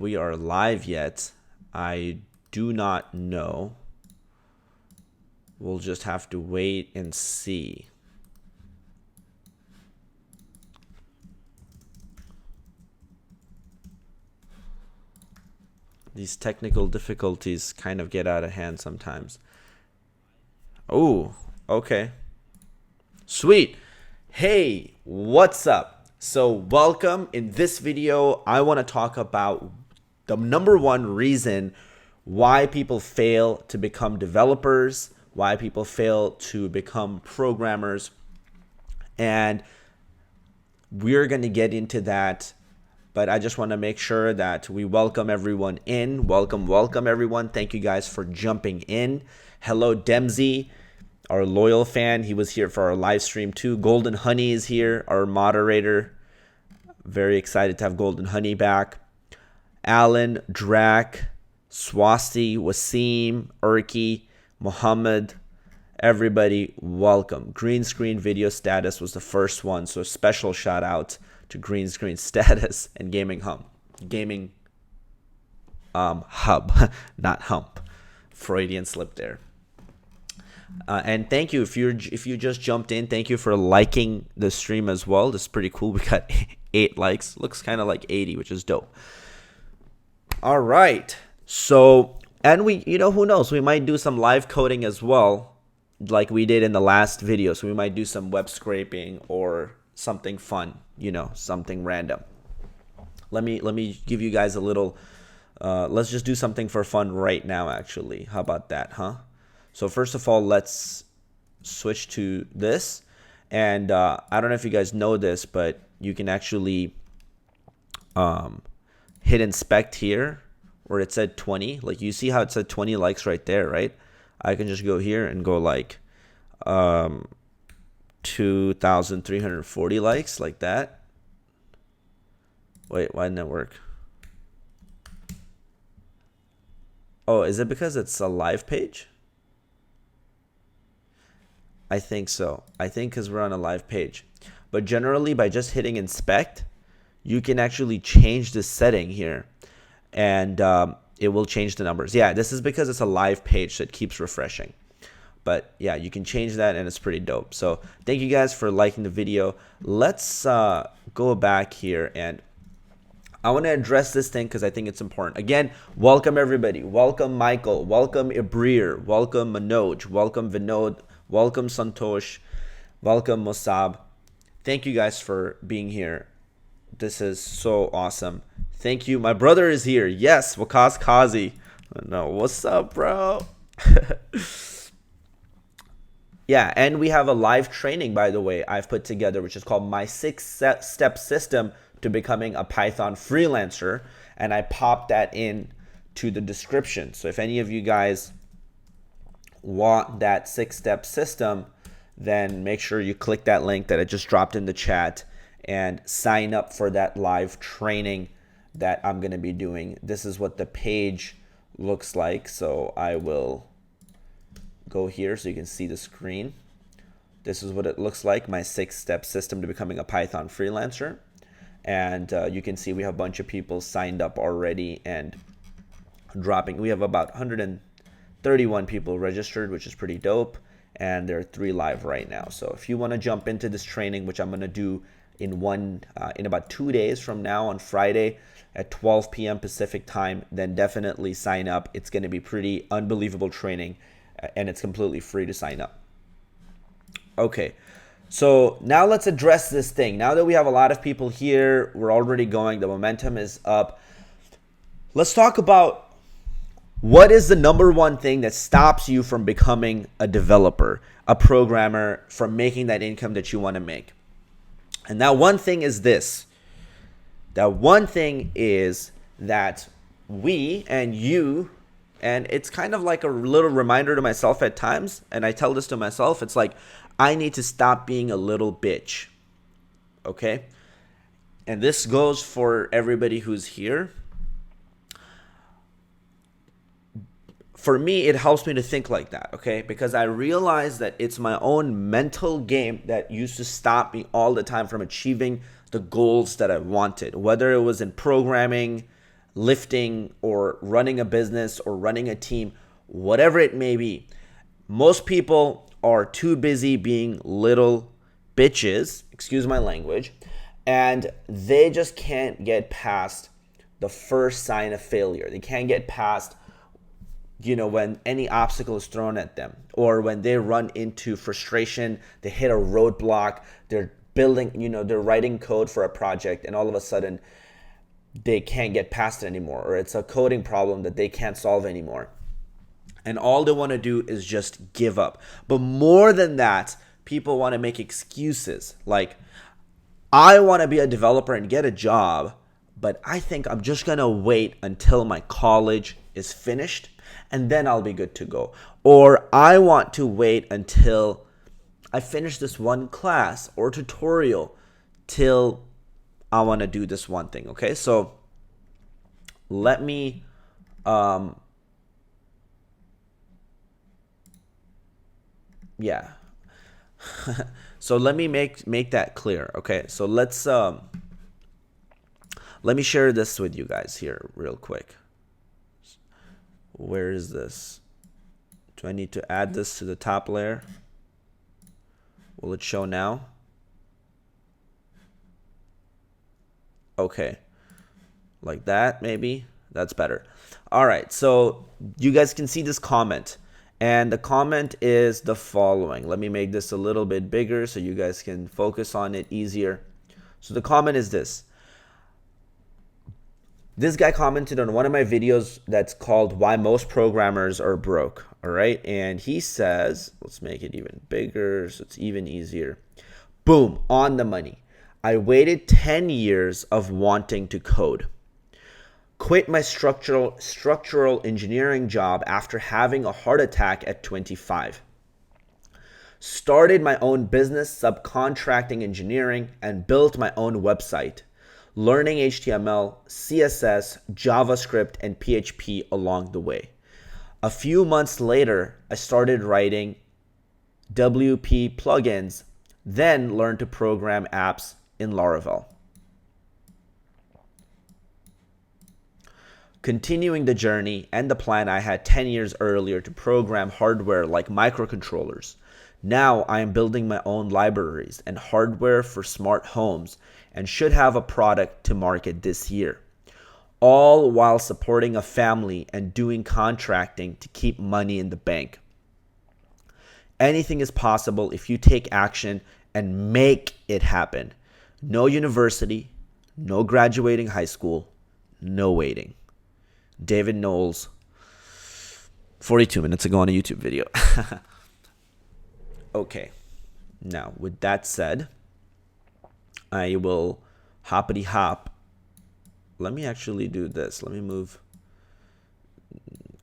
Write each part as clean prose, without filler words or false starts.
we are live yet. I do not know. We'll just have to wait and see. These technical difficulties kind of get out of hand sometimes. Oh, okay. Sweet. Hey, what's up? So welcome. In this video, I want to talk about the number one reason why people fail to become developers, why people fail to become programmers, and we're going to get into that. But I just want to make sure that we welcome everyone in. Welcome everyone. Thank you guys for jumping in. Hello, Demsey, our loyal fan. He was here for our live stream too. Golden Honey is here, our moderator. Very excited to have Golden Honey back. Alan, Drac, Swasti, Wasim, Urki, Muhammad, everybody, welcome. Green Screen Video Status was the first one, so a special shout out to Green Screen Status and Gaming Hub, not Hump. Freudian slip there. And thank you if you just jumped in. Thank you for liking the stream as well. This is pretty cool. We got 8 likes. Looks kind of like 80, which is dope. All right. So, and who knows? We might do some live coding as well, like we did in the last video. So we might do some web scraping or something fun, something random. Let me give you guys a little. Let's just do something for fun right now. Actually, how about that, huh? So first of all, let's switch to this. And I don't know if you guys know this, but you can actually hit inspect here where it said 20. Like you see how it said 20 likes right there, right? I can just go here and go like 2,340 likes like that. Wait, why didn't it work? Oh, is it because it's a live page? I think so. I think because we're on a live page. But generally, by just hitting inspect, you can actually change the setting here. And it will change the numbers. Yeah, this is because it's a live page that keeps refreshing. But yeah, you can change that and it's pretty dope. So thank you guys for liking the video. Let's go back here and I want to address this thing because I think it's important. Again, welcome everybody. Welcome Michael. Welcome Ibrir. Welcome Manoj. Welcome Vinod. Welcome Santosh. Welcome Musab. Thank you guys for being here. This is so awesome. Thank you. My brother is here. Yes, Wakas Kazi. No, what's up, bro? Yeah, and we have a live training, by the way, I've put together, which is called My 6-Step System to Becoming a Python Freelancer. And I popped that in to the description. So if any of you guys want that 6-step system, then make sure you click that link that I just dropped in the chat and sign up for that live training that I'm going to be doing. This is what the page looks like. So I will go here so you can see the screen. This is what it looks like, my 6-step system to becoming a Python freelancer. And you can see we have a bunch of people signed up already and dropping. We have about 131 people registered, which is pretty dope. And there are 3 live right now. So if you want to jump into this training, which I'm going to do in about 2 days from now on Friday at 12 p.m. Pacific time, then definitely sign up. It's going to be pretty unbelievable training and it's completely free to sign up. Okay, so now let's address this thing. Now that we have a lot of people here, we're already going, the momentum is up. Let's talk about what is the number one thing that stops you from becoming a developer, a programmer, from making that income that you want to make. And that one thing is this. That one thing is that we and you, and it's kind of like a little reminder to myself at times, and I tell this to myself, it's like, I need to stop being a little bitch, okay? And this goes for everybody who's here. For me, it helps me to think like that, okay? Because I realize that it's my own mental game that used to stop me all the time from achieving the goals that I wanted, whether it was in programming, lifting or running a business or running a team, whatever it may be. Most people are too busy being little bitches, excuse my language, and they just can't get past the first sign of failure. They can't get past, when any obstacle is thrown at them, or when they run into frustration, they hit a roadblock, they're building, they're writing code for a project, and all of a sudden they can't get past it anymore, or it's a coding problem that they can't solve anymore. And all they want to do is just give up. But more than that, people want to make excuses. Like, I want to be a developer and get a job, but I think I'm just going to wait until my college is finished and then I'll be good to go. Or I want to wait until I finish this one class or tutorial till I want to do this one thing. Okay, so let me yeah. So let me make that clear. Okay, so let me share this with you guys here real quick. Where is this? Do I need to add this to the top layer? Will it show now? Okay, like that maybe. That's better. All right, so you guys can see this comment. And the comment is the following. Let me make this a little bit bigger so you guys can focus on it easier. So the comment is this. This guy commented on one of my videos that's called Why Most Programmers Are Broke. All right. And he says, let's make it even bigger so it's even easier. Boom, on the money. I waited 10 years of wanting to code. Quit my structural engineering job after having a heart attack at 25. Started my own business subcontracting engineering and built my own website, learning HTML, CSS, JavaScript, and PHP along the way. A few months later, I started writing WP plugins, then learned to program apps in Laravel. Continuing the journey and the plan I had 10 years earlier to program hardware like microcontrollers. Now I am building my own libraries and hardware for smart homes and should have a product to market this year. All while supporting a family and doing contracting to keep money in the bank. Anything is possible if you take action and make it happen. No university, no graduating high school, no waiting. David Knowles, 42 minutes ago on a YouTube video. Okay, now with that said, I will hoppity hop. Let me actually do this. Let me move.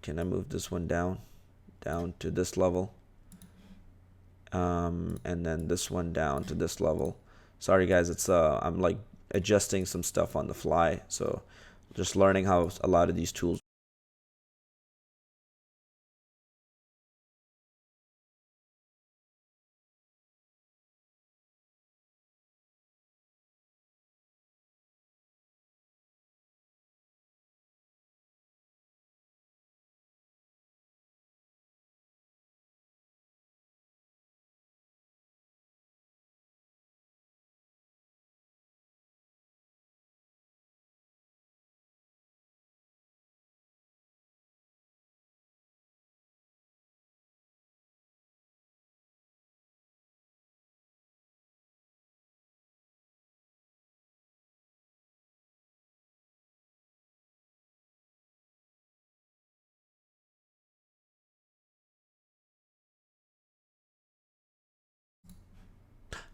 Can I move this one down to this level? And then this one down to this level. Sorry guys, it's I'm like adjusting some stuff on the fly, so just learning how a lot of these tools.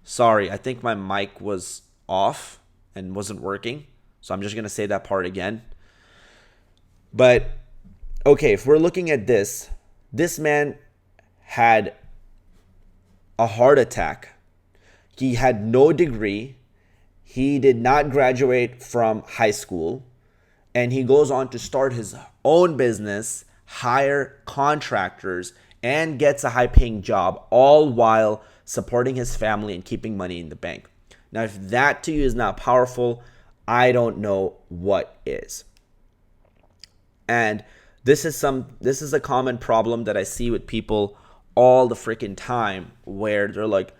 Sorry, I think my mic was off and wasn't working, so I'm just gonna say that part again. But okay, if we're looking at this man had a heart attack. He had no degree. He did not graduate from high school. And he goes on to start his own business, hire contractors, and gets a high paying job, all while supporting his family and keeping money in the bank. Now, if that to you is not powerful, I don't know what is. And this is a common problem that I see with people all the freaking time, where they're like,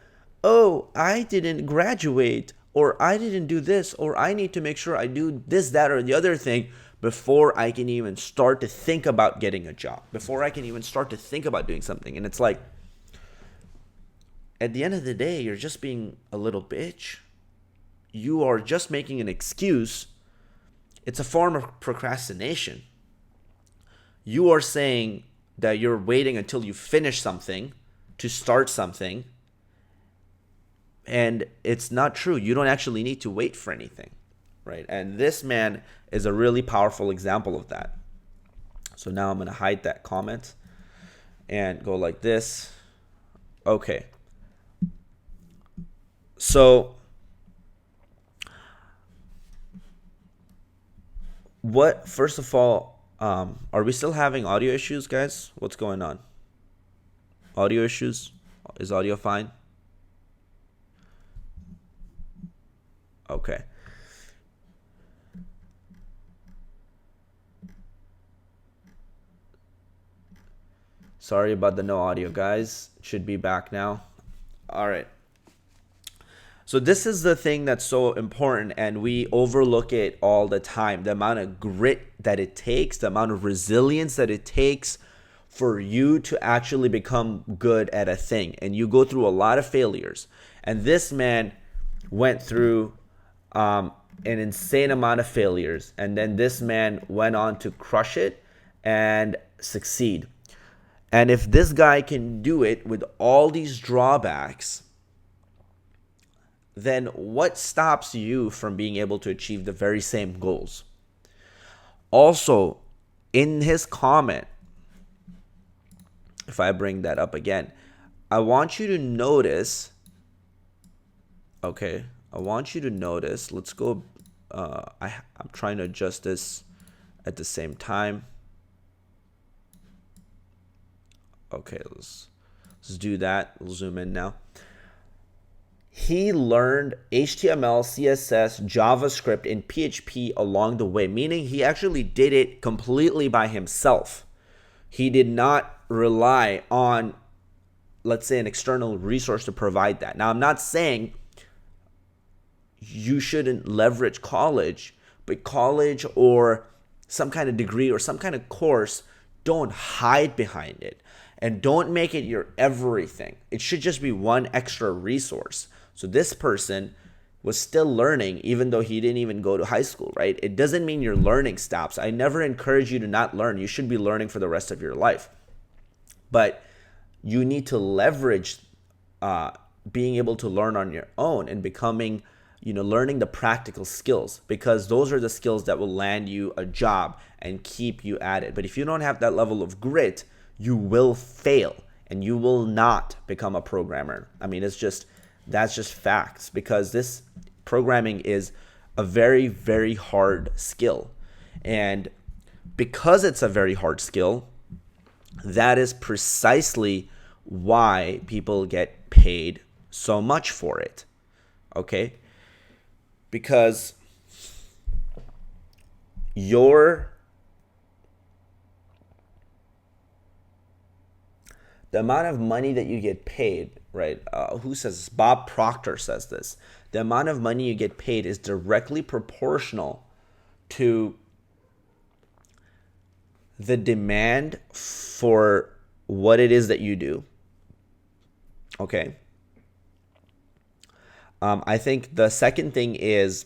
"Oh, I didn't graduate, or I didn't do this, or I need to make sure I do this, that, or the other thing before I can even start to think about getting a job, before I can even start to think about doing something." And it's like, at the end of the day, you're just being a little bitch. You are just making an excuse. It's a form of procrastination. You are saying that you're waiting until you finish something to start something, and it's not true. You don't actually need to wait for anything, right? And this man is a really powerful example of that. So now I'm going to hide that comment and go like this. Okay. So first of all, are we still having audio issues, guys? What's going on? Audio issues? Is audio fine? Okay. Sorry about the no audio, guys. It should be back now. All right. So this is the thing that's so important, and we overlook it all the time. The amount of grit that it takes, the amount of resilience that it takes for you to actually become good at a thing. And you go through a lot of failures. And this man went through an insane amount of failures. And then this man went on to crush it and succeed. And if this guy can do it with all these drawbacks, then what stops you from being able to achieve the very same goals? Also, in his comment, if I bring that up again, I want you to notice, okay, let's go, I'm trying to adjust this at the same time. Okay, let's do that. We'll zoom in now. He learned HTML, CSS, JavaScript, and PHP along the way, meaning he actually did it completely by himself. He did not rely on, let's say, an external resource to provide that. Now, I'm not saying you shouldn't leverage college, but college or some kind of degree or some kind of course, don't hide behind it. And don't make it your everything. It should just be one extra resource. So this person was still learning even though he didn't even go to high school, right? It doesn't mean your learning stops. I never encourage you to not learn. You should be learning for the rest of your life. But you need to leverage being able to learn on your own and becoming, learning the practical skills, because those are the skills that will land you a job and keep you at it. But if you don't have that level of grit, you will fail and you will not become a programmer. I mean, that's just facts, because this programming is a very, very hard skill. And because it's a very hard skill, that is precisely why people get paid so much for it. Okay? Because the amount of money that you get paid, right? Who says this? Bob Proctor says this. The amount of money you get paid is directly proportional to the demand for what it is that you do. Okay. I think the second thing is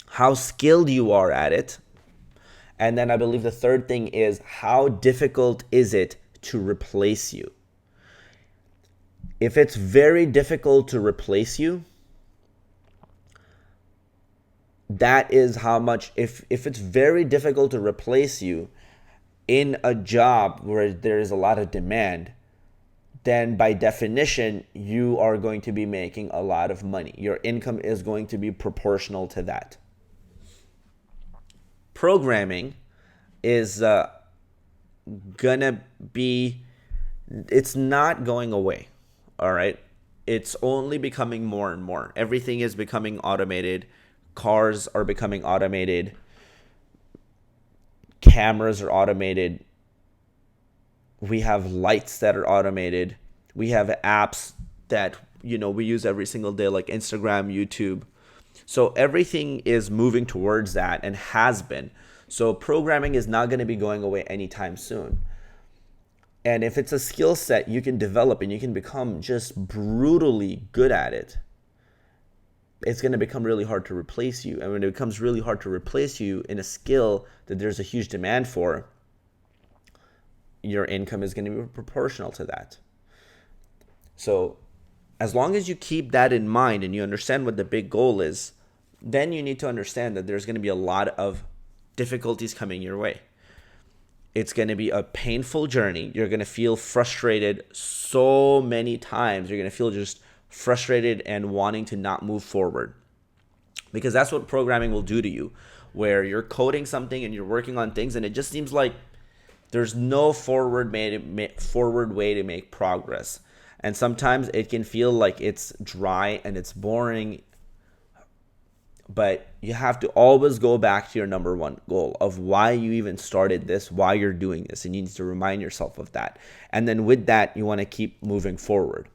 how skilled you are at it. And then I believe the third thing is how difficult is it to replace you. If it's very difficult to replace you, that is how much, if it's very difficult to replace you in a job where there is a lot of demand, then by definition, you are going to be making a lot of money. Your income is going to be proportional to that. Programming is gonna be, it's not going away. All right, it's only becoming more and more. Everything is becoming automated. Cars are becoming automated. cameras are automated. We have lights that are automated. We have apps that, we use every single day, like Instagram, YouTube. So everything is moving towards that and has been. So programming is not going to be going away anytime soon. And if it's a skill set you can develop and you can become just brutally good at it, it's going to become really hard to replace you. And when it becomes really hard to replace you in a skill that there's a huge demand for, your income is going to be proportional to that. So as long as you keep that in mind and you understand what the big goal is, then you need to understand that there's going to be a lot of difficulties coming your way. It's going to be a painful journey. You're going to feel frustrated so many times. You're going to feel just frustrated and wanting to not move forward, because that's what programming will do to you, where you're coding something and you're working on things and it just seems like there's no forward way to make progress. And sometimes it can feel like it's dry and it's boring, but you have to always go back to your number one goal of why you even started this, why you're doing this, and you need to remind yourself of that. And then with that, you want to keep moving forward.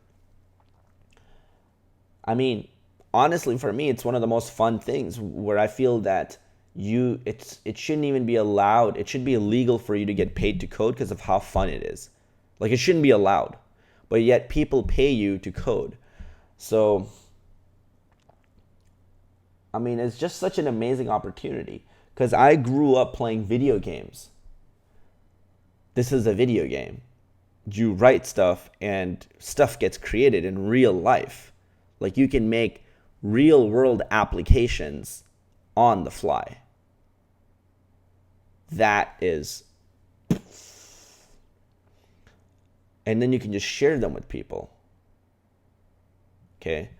I mean, honestly, for me, it's one of the most fun things, where I feel that it shouldn't even be allowed. It should be illegal for you to get paid to code because of how fun it is. Like, it shouldn't be allowed, but yet people pay you to code. So, I mean, it's just such an amazing opportunity, because I grew up playing video games. This is a video game. You write stuff and stuff gets created in real life. Like, you can make real world applications on the fly. That is, and then you can just share them with people. Okay.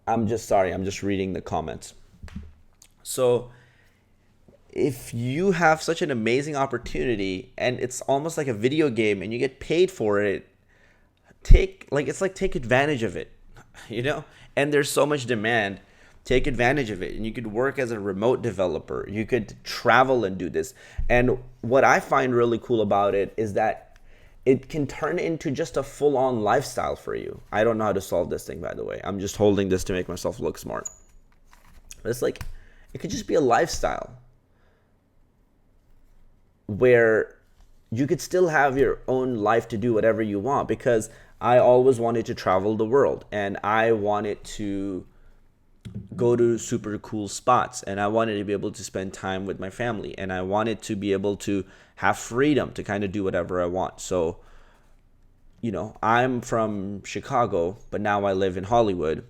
I'm just reading the comments. So if you have such an amazing opportunity and it's almost like a video game and you get paid for it, take advantage of it, and there's so much demand. Take advantage of it, and you could work as a remote developer. You could travel and do this. And what I find really cool about it is that it can turn into just a full-on lifestyle for you. I don't know how to solve this thing, by the way. I'm just holding this to make myself look smart. But it's like, it could just be a lifestyle where you could still have your own life to do whatever you want, because I always wanted to travel the world, and I wanted to go to super cool spots, and I wanted to be able to spend time with my family, and I wanted to be able to have freedom to kind of do whatever I want. So, I'm from Chicago, but now I live in Hollywood.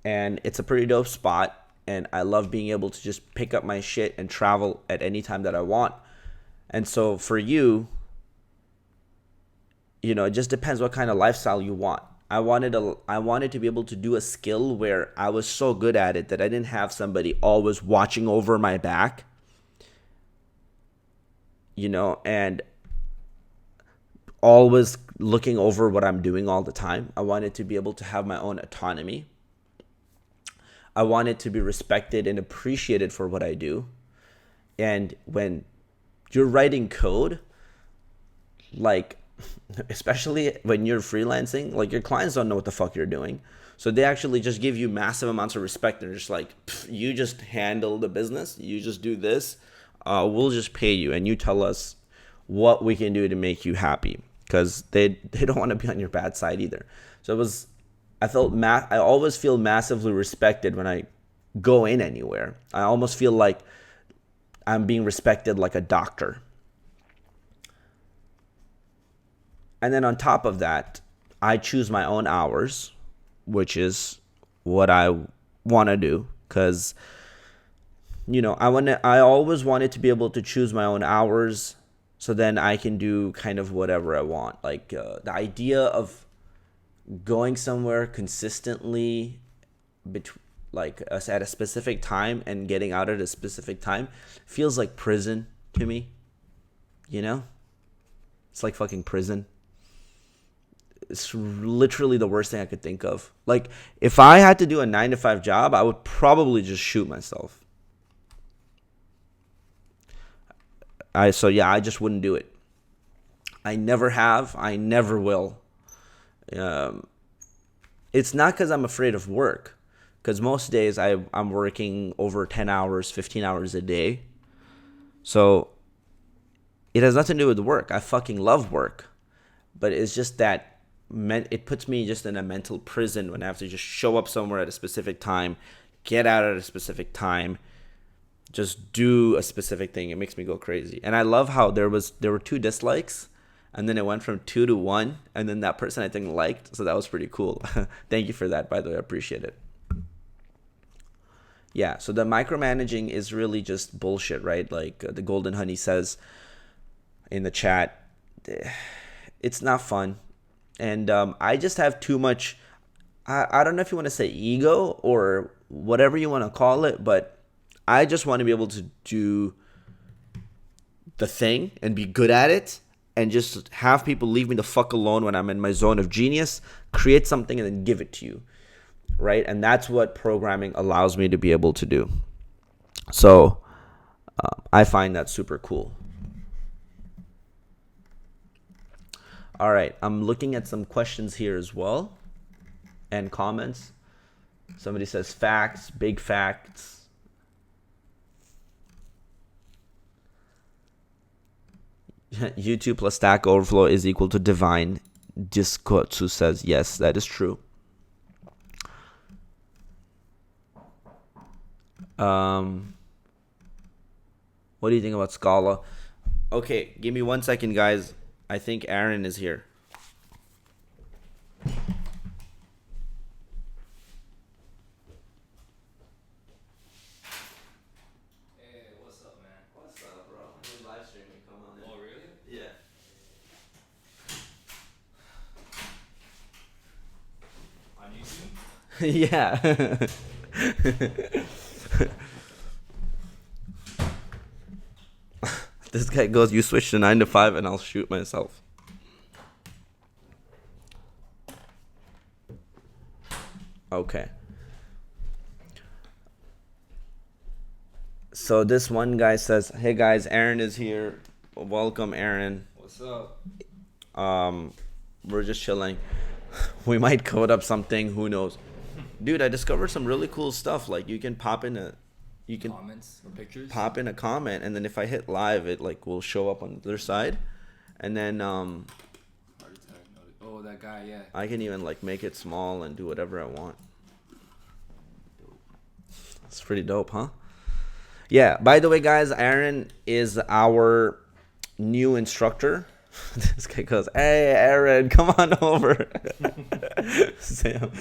And it's a pretty dope spot, and I love being able to just pick up my shit and travel at any time that I want. And so for you, it just depends what kind of lifestyle you want. I wanted to be able to do a skill where I was so good at it that I didn't have somebody always watching over my back, and always looking over what I'm doing all the time. I wanted to be able to have my own autonomy. I wanted to be respected and appreciated for what I do. And when you're writing code, like, especially when you're freelancing, like, your clients don't know what the fuck you're doing. So they actually just give you massive amounts of respect. They're just like, you just handle the business. You just do this. We'll just pay you. And you tell us what we can do to make you happy. Because they don't want to be on your bad side either. So I always feel massively respected when I go in anywhere. I almost feel like I'm being respected like a doctor. And then on top of that, I choose my own hours, which is what I want to do, because I always wanted to be able to choose my own hours, so then I can do kind of whatever I want. Like, the idea of going somewhere consistently at a specific time and getting out at a specific time feels like prison to me. It's like fucking prison. It's literally the worst thing I could think of. Like, if I had to do a 9 to 5 job, I would probably just shoot myself. I just wouldn't do it. I never have. I never will. It's not because I'm afraid of work. Because most days I'm working over 10 hours, 15 hours a day. So it has nothing to do with work. I fucking love work. But it's just that it puts me just in a mental prison when I have to just show up somewhere at a specific time, get out at a specific time, just do a specific thing. It makes me go crazy. And I love how there were 2 dislikes, and then it went from 2 to 1, and then that person I think liked. So that was pretty cool. Thank you for that, by the way. I appreciate it. Yeah, so the micromanaging is really just bullshit, right? Like the Golden Honey says in the chat, it's not fun. And I just have too much, I don't know if you want to say ego or whatever you want to call it, but I just want to be able to do the thing and be good at it and just have people leave me the fuck alone when I'm in my zone of genius, create something and then give it to you. Right? And that's what programming allows me to be able to do. So I find that super cool. All right. I'm looking at some questions here as well and comments. Somebody says facts, big facts. YouTube plus Stack Overflow is equal to divine. Discotsu says yes, that is true. What do you think about Scala? Okay, give me 1 second, guys. I think Aaron is here. Hey, what's up, man? What's up, bro? I'm live streaming. Come on in. Oh, really? Yeah. On YouTube? Yeah. This guy goes, you switch to 9 to 5 and I'll shoot myself. Okay. So this one guy says, hey guys, Aaron is here. Welcome, Aaron. What's up? We're just chilling. We might code up something, who knows. Dude, I discovered some really cool stuff. Like you can Comments or pictures? Pop in a comment, and then if I hit live, it like will show up on the other side, and then Heart attack. Oh, that guy, yeah. I can even like make it small and do whatever I want. It's pretty dope, huh? Yeah. By the way, guys, Aaron is our new instructor. This guy goes, "Hey, Aaron, come on over." Sam.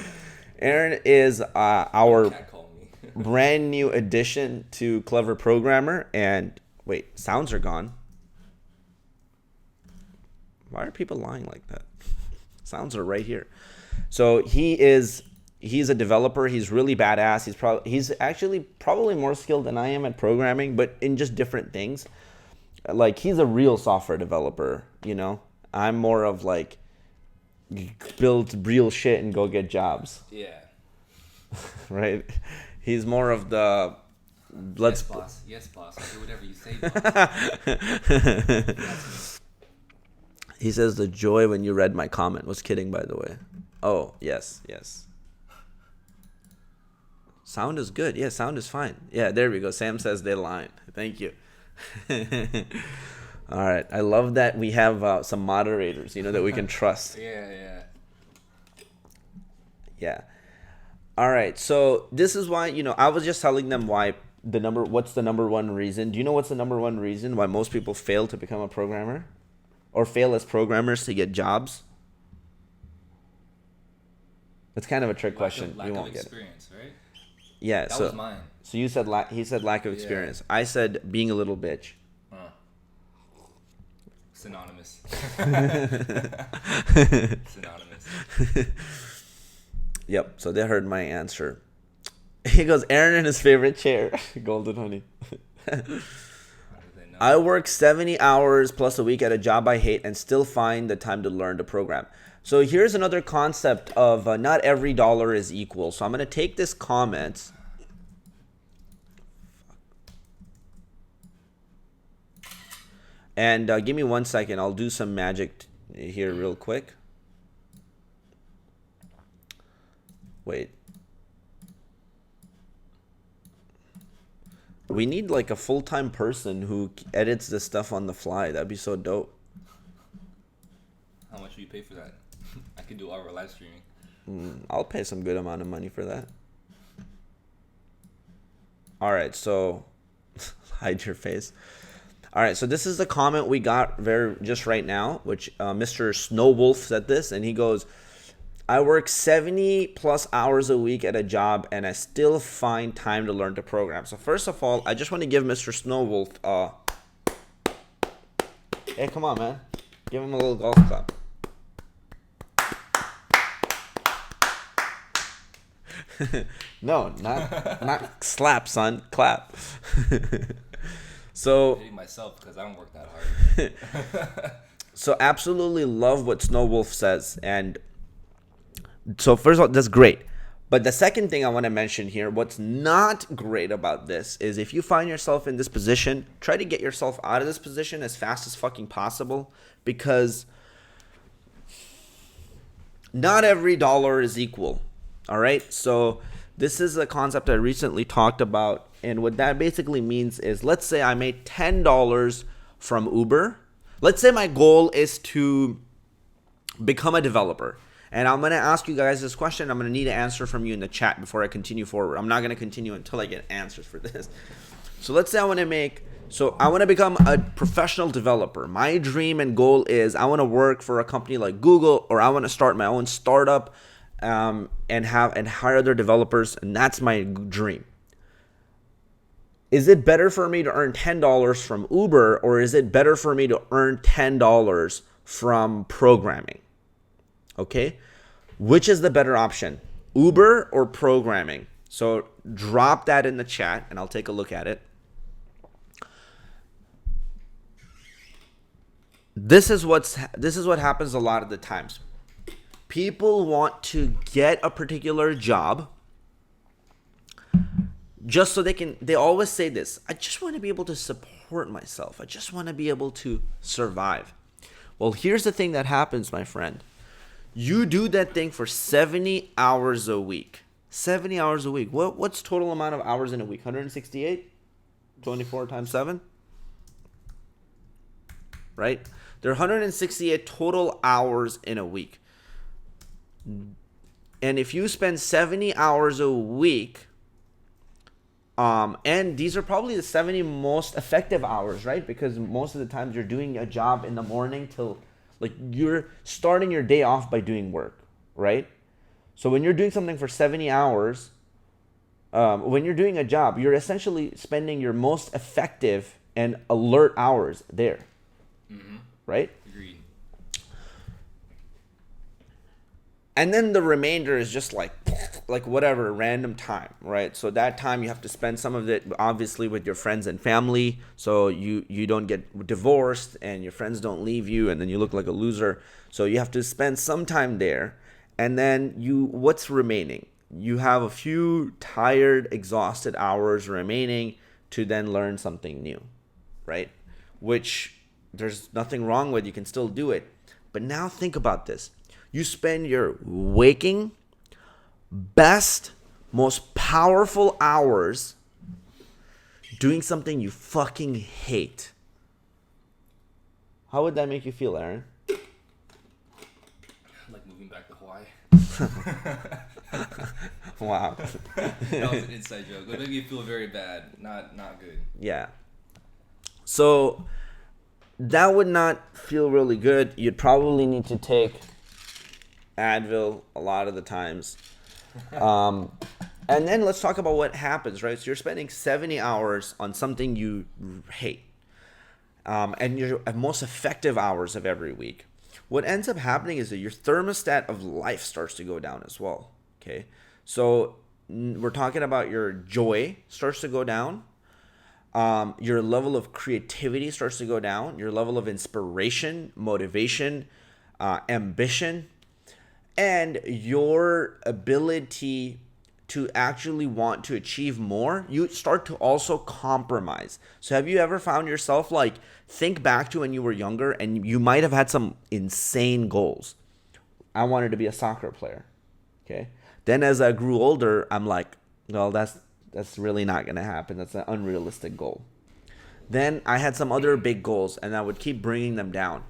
Aaron is our brand new addition to Clever Programmer. And wait, sounds are gone. Why are people lying like that? Sounds are right here. So he's a developer. He's really badass. He's actually probably more skilled than I am at programming, but in just different things. Like he's a real software developer, you know. I'm more of like build real shit and go get jobs. Yeah. Right? He's more of the yes, boss. Yes, boss. I'll do whatever you say, boss. He says the joy when you read my comment. Was kidding, by the way. Oh, yes. Sound is good. Yeah, sound is fine. Yeah, there we go. Sam says they're lying. Thank you. All right. I love that we have some moderators, that we can trust. Yeah. All right. So this is why, I was just telling them what's the number one reason. Do you know what's the number one reason why most people fail to become a programmer or fail as programmers to get jobs? It's kind of a trick question. You won't get experience, it. Right? Yeah. That was mine. So you said he said lack of experience. Yeah. I said being a little bitch. Synonymous. Synonymous. Yep. So they heard my answer. He goes, Aaron in his favorite chair. Golden Honey. How did they know? I work 70 hours plus a week at a job I hate and still find the time to learn to program. So here's another concept of not every dollar is equal. So I'm going to take this comment. And give me 1 second. I'll do some magic here real quick. Wait. We need like a full-time person who edits this stuff on the fly. That'd be so dope. How much do you pay for that? I could do all our live streaming. I'll pay some good amount of money for that. All right, so hide your face. All right, so this is the comment we got just right now, which Mr. Snowwolf said this, and he goes, I work 70 plus hours a week at a job, and I still find time to learn to program. So first of all, I just want to give Mr. Snowwolf hey, come on, man. Give him a little golf clap. No, not slap, son. Clap. So I'm hitting myself because I don't work that hard. So absolutely love what Snowwolf says. And so first of all, that's great. But the second thing I want to mention here, what's not great about this is if you find yourself in this position, try to get yourself out of this position as fast as fucking possible, because not every dollar is equal. All right. So this is a concept I recently talked about. And what that basically means is, let's say I made $10 from Uber. Let's say my goal is to become a developer. And I'm going to ask you guys this question. I'm going to need an answer from you in the chat before I continue forward. I'm not going to continue until I get answers for this. So let's say I want to become a professional developer. My dream and goal is I want to work for a company like Google, or I want to start my own startup and hire other developers. And that's my dream. Is it better for me to earn $10 from Uber, or is it better for me to earn $10 from programming? Okay, which is the better option, Uber or programming? So drop that in the chat and I'll take a look at it. This is what happens a lot of the times. People want to get a particular job just so they always say this, I just want to be able to support myself. I just want to be able to survive. Well, here's the thing that happens, my friend. You do that thing for 70 hours a week. 70 hours a week. What's total amount of hours in a week? 168? 24 times 7? Right? There are 168 total hours in a week. And if you spend 70 hours a week, and these are probably the 70 most effective hours, right? Because most of the times you're doing a job in the morning till, like, you're starting your day off by doing work, right? So when you're doing something for 70 hours, when you're doing a job, you're essentially spending your most effective and alert hours there, right? Agreed. And then the remainder is just like whatever, random time, right? So that time you have to spend some of it obviously with your friends and family, so you don't get divorced and your friends don't leave you and then you look like a loser. So you have to spend some time there. And then what's remaining? You have a few tired, exhausted hours remaining to then learn something new, right? Which there's nothing wrong with. You can still do it. But now think about this. You spend your waking, best, most powerful hours doing something you fucking hate. How would that make you feel, Aaron? Like moving back to Hawaii. Wow. That was an inside joke. It made me feel very bad. Not good. Yeah. So that would not feel really good. You'd probably need to take Advil a lot of the times. And then let's talk about what happens, right? So you're spending 70 hours on something you hate. And your most effective hours of every week. What ends up happening is that your thermostat of life starts to go down as well. Okay. So we're talking about your joy starts to go down. Your level of creativity starts to go down. Your level of inspiration, motivation, ambition, and your ability to actually want to achieve more, you start to also compromise. So have you ever found yourself, like, think back to when you were younger and you might have had some insane goals. I wanted to be a soccer player. Okay. Then as I grew older, I'm like, well, that's really not going to happen. That's an unrealistic goal. Then I had some other big goals and I would keep bringing them down.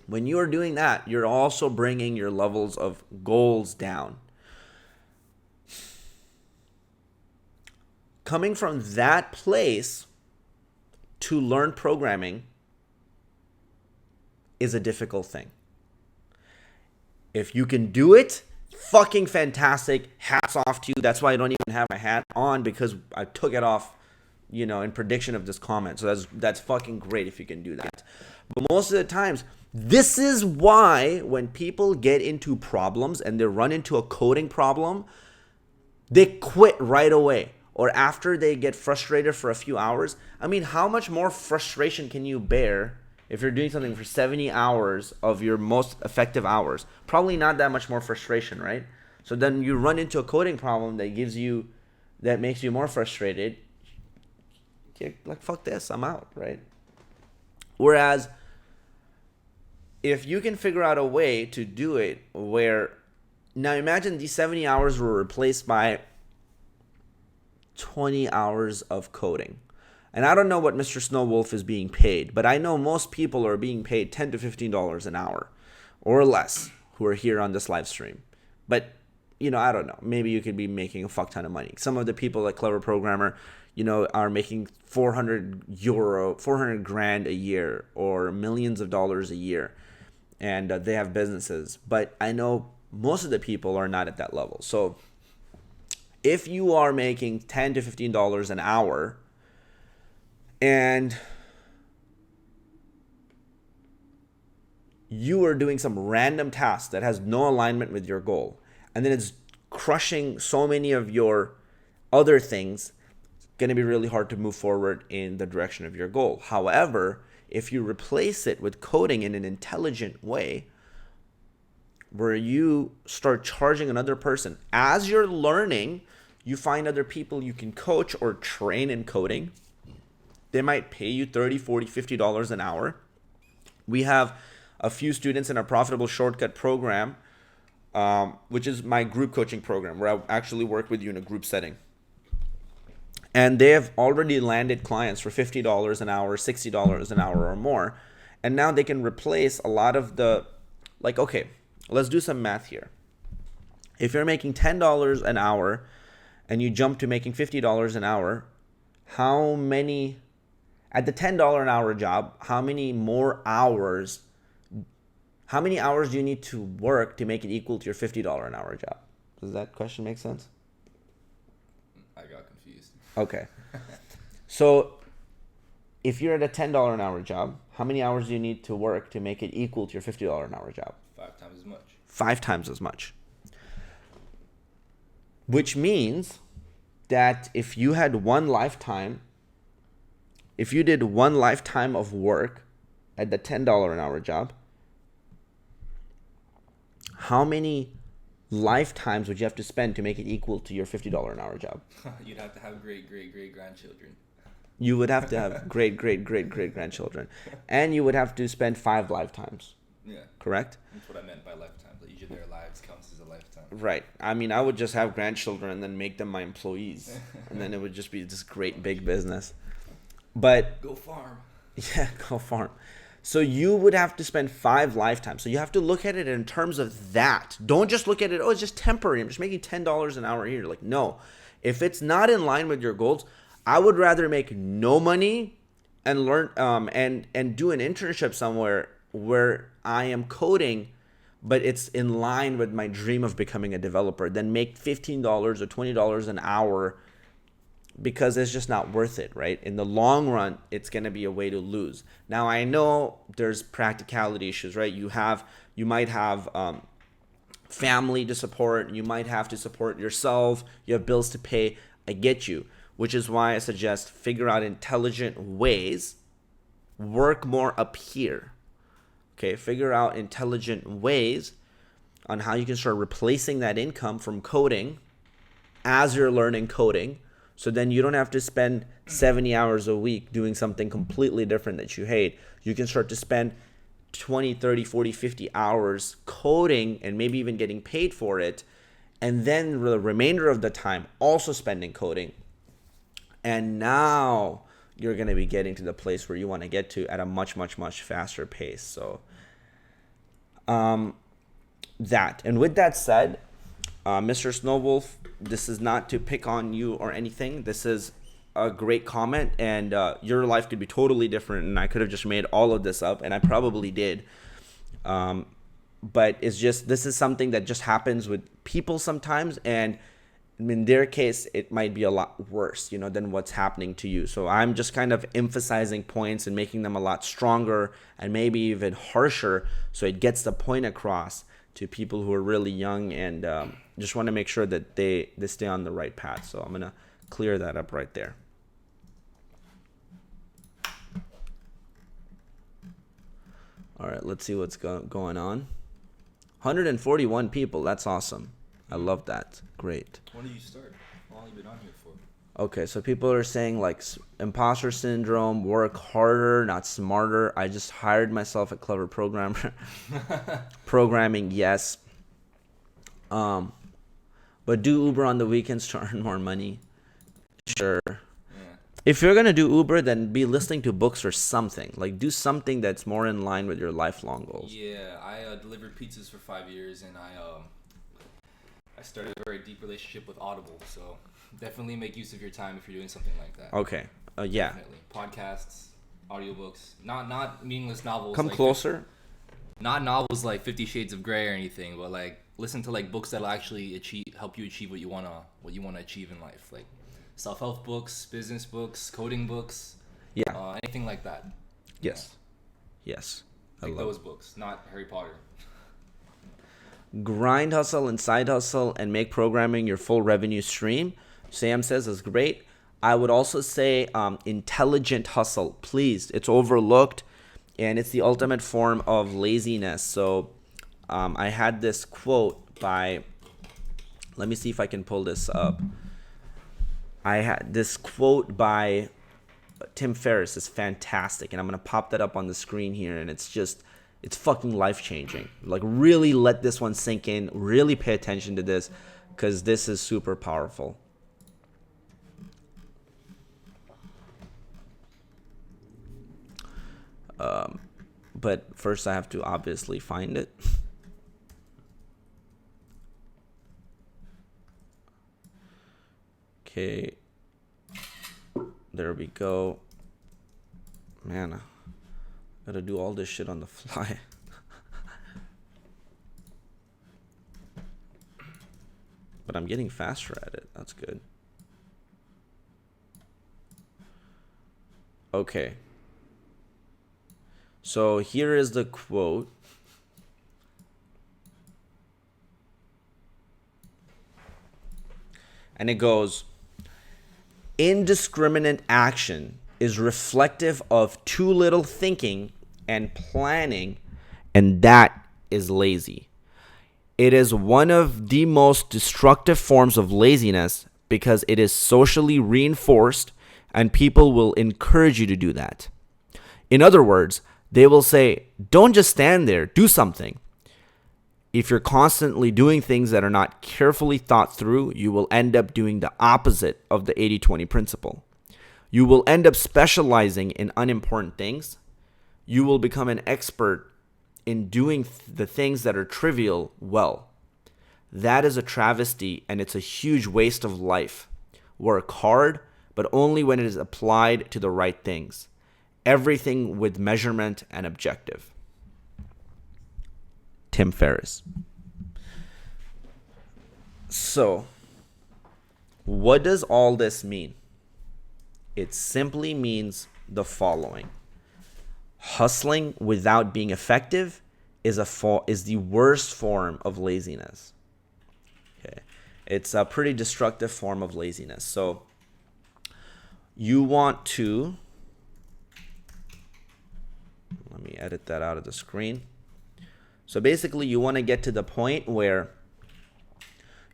When you are doing that, you're also bringing your levels of goals down. Coming from that place to learn programming is a difficult thing. If you can do it, fucking fantastic. Hats off to you. That's why I don't even have my hat on, because I took it off, in prediction of this comment. So that's fucking great if you can do that. But most of the times, this is why when people get into problems and they run into a coding problem, they quit right away. Or after they get frustrated for a few hours. I mean, how much more frustration can you bear if you're doing something for 70 hours of your most effective hours? Probably not that much more frustration, right? So then you run into a coding problem that makes you more frustrated. You're like, fuck this, I'm out, right? Whereas if you can figure out a way to do it where, now imagine these 70 hours were replaced by 20 hours of coding. And I don't know what Mr. Snowwolf is being paid, but I know most people are being paid $10 to $15 an hour or less who are here on this live stream. But, I don't know. Maybe you could be making a fuck ton of money. Some of the people like Clever Programmer, are making 400 grand a year or millions of dollars a year. And they have businesses. But I know most of the people are not at that level. So if you are making $10 to $15 an hour and you are doing some random task that has no alignment with your goal, and then it's crushing so many of your other things, it's going to be really hard to move forward in the direction of your goal. However, if you replace it with coding in an intelligent way, where you start charging another person as you're learning, you find other people you can coach or train in coding. They might pay you $30, $40, $50 an hour. We have a few students in our Profitable Shortcut program, which is my group coaching program, where I actually work with you in a group setting. And they have already landed clients for $50 an hour, $60 an hour or more. And now they can replace a lot of okay, let's do some math here. If you're making $10 an hour and you jump to making $50 an hour, at the $10 an hour job, how many hours do you need to work to make it equal to your $50 an hour job? Does that question make sense? I got confused. Okay. So if you're at a $10 an hour job, how many hours do you need to work to make it equal to your $50 an hour job? 5 times as much. 5 times as much. Which means that if you did one lifetime of work at the $10 an hour job, how many lifetimes would you have to spend to make it equal to your $50 an hour job? You'd have to have great grandchildren. You would have to have great grandchildren. And you would have to spend 5 lifetimes. Yeah. Correct? That's what I meant by lifetime. That each of their lives counts as a lifetime. Right. I mean, I would just have grandchildren and then make them my employees. And then it would just be this great big business. But go farm. Yeah, go farm. So you would have to spend 5 lifetimes. So you have to look at it in terms of that. Don't just look at it, it's just temporary. I'm just making $10 an hour here. Like, no. If it's not in line with your goals, I would rather make no money and learn and do an internship somewhere where I am coding, but it's in line with my dream of becoming a developer, than make $15 or $20 an hour, because it's just not worth it, right? In the long run, it's going to be a way to lose. Now, I know there's practicality issues, right? You might have family to support. You might have to support yourself. You have bills to pay. I get you. which is why I suggest figure out intelligent ways, work more up here. Okay, figure out intelligent ways on how you can start replacing that income from coding as you're learning coding. So then you don't have to spend 70 hours a week doing something completely different that you hate. You can start to spend 20, 30, 40, 50 hours coding and maybe even getting paid for it. And then the remainder of the time also spending coding. And now you're going to be getting to the place where you want to get to at a much, much, much faster pace. So that. And with that said, Mr. Snowwolf, this is not to pick on you or anything. This is a great comment, and your life could be totally different, and I could have just made all of this up, and I probably did. But it's just, this is something that just happens with people sometimes, and in their case, it might be a lot worse, than what's happening to you. So I'm just kind of emphasizing points and making them a lot stronger and maybe even harsher, so it gets the point across to people who are really young, and just want to make sure that they stay on the right path. So I'm going to clear that up right there. All right, let's see what's going on. 141 people. That's awesome. I love that. Great. When did you start? How long have you been on here for? Okay, so people are saying like imposter syndrome, work harder, not smarter. I just hired myself a clever programmer. Programming, yes. But do Uber on the weekends to earn more money. Sure. Yeah. If you're gonna do Uber, then be listening to books or something. Like do something that's more in line with your lifelong goals. Yeah, I delivered pizzas for 5 years, and I started a very deep relationship with Audible. So definitely make use of your time if you're doing something like that. Okay. Yeah. Definitely. Podcasts, audiobooks, not meaningless novels. Come like closer. Not novels like 50 Shades of Grey or anything, but like listen to like books that'll actually help you achieve what you wanna achieve in life, like self-help books, business books, coding books, anything like that. Yes. Yes. Like those books, not Harry Potter. Grind hustle and side hustle and make programming your full revenue stream. Sam says is great. I would also say intelligent hustle, please. It's overlooked, and it's the ultimate form of laziness. So I had this quote by, let me see if I can pull this up. I had this quote by Tim Ferriss. Is fantastic, and I'm going to pop that up on the screen here, and it's fucking life-changing. Like, really let this one sink in. Really pay attention to this, because this is super powerful. But first I have to obviously find it. Okay. There we go. Man, I gotta do all this shit on the fly. But I'm getting faster at it. That's good. Okay. So here is the quote. And it goes, indiscriminate action is reflective of too little thinking and planning, and that is lazy. It is one of the most destructive forms of laziness because it is socially reinforced and people will encourage you to do that. In other words, they will say, don't just stand there, do something. If you're constantly doing things that are not carefully thought through, you will end up doing the opposite of the 80-20 principle. You will end up specializing in unimportant things. You will become an expert in doing the things that are trivial well. That is a travesty, and it's a huge waste of life. Work hard, but only when it is applied to the right things. Everything with measurement and objective. Tim Ferriss. So, what does all this mean? It simply means the following. Hustling without being effective is the worst form of laziness. Okay. It's a pretty destructive form of laziness. So, You want to, let me edit that out of the screen. So basically, you want to get to the point where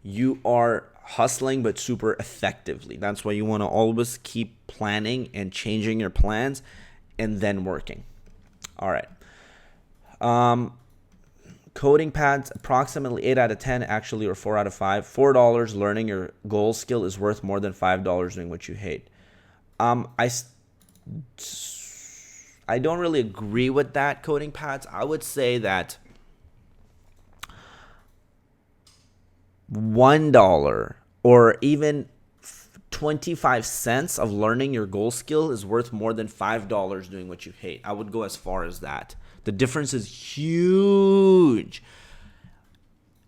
you are hustling but super effectively. That's why you want to always keep planning and changing your plans and then working. All right. Coding pads, approximately 8 out of 10, actually, or 4 out of 5. $4 learning your goal skill is worth more than $5 doing what you hate. I don't really agree with that, coding pads. I would say that $1 or even 25 cents of learning your goal skill is worth more than $5 doing what you hate. I would go as far as that. The difference is huge.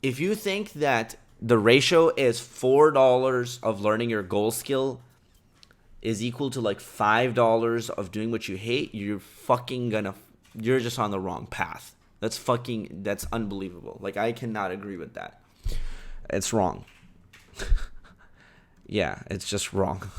If you think that the ratio is $4 of learning your goal skill is equal to like $5 of doing what you hate, you're just on the wrong path. That's unbelievable. Like, I cannot agree with that. It's wrong. Yeah, it's just wrong.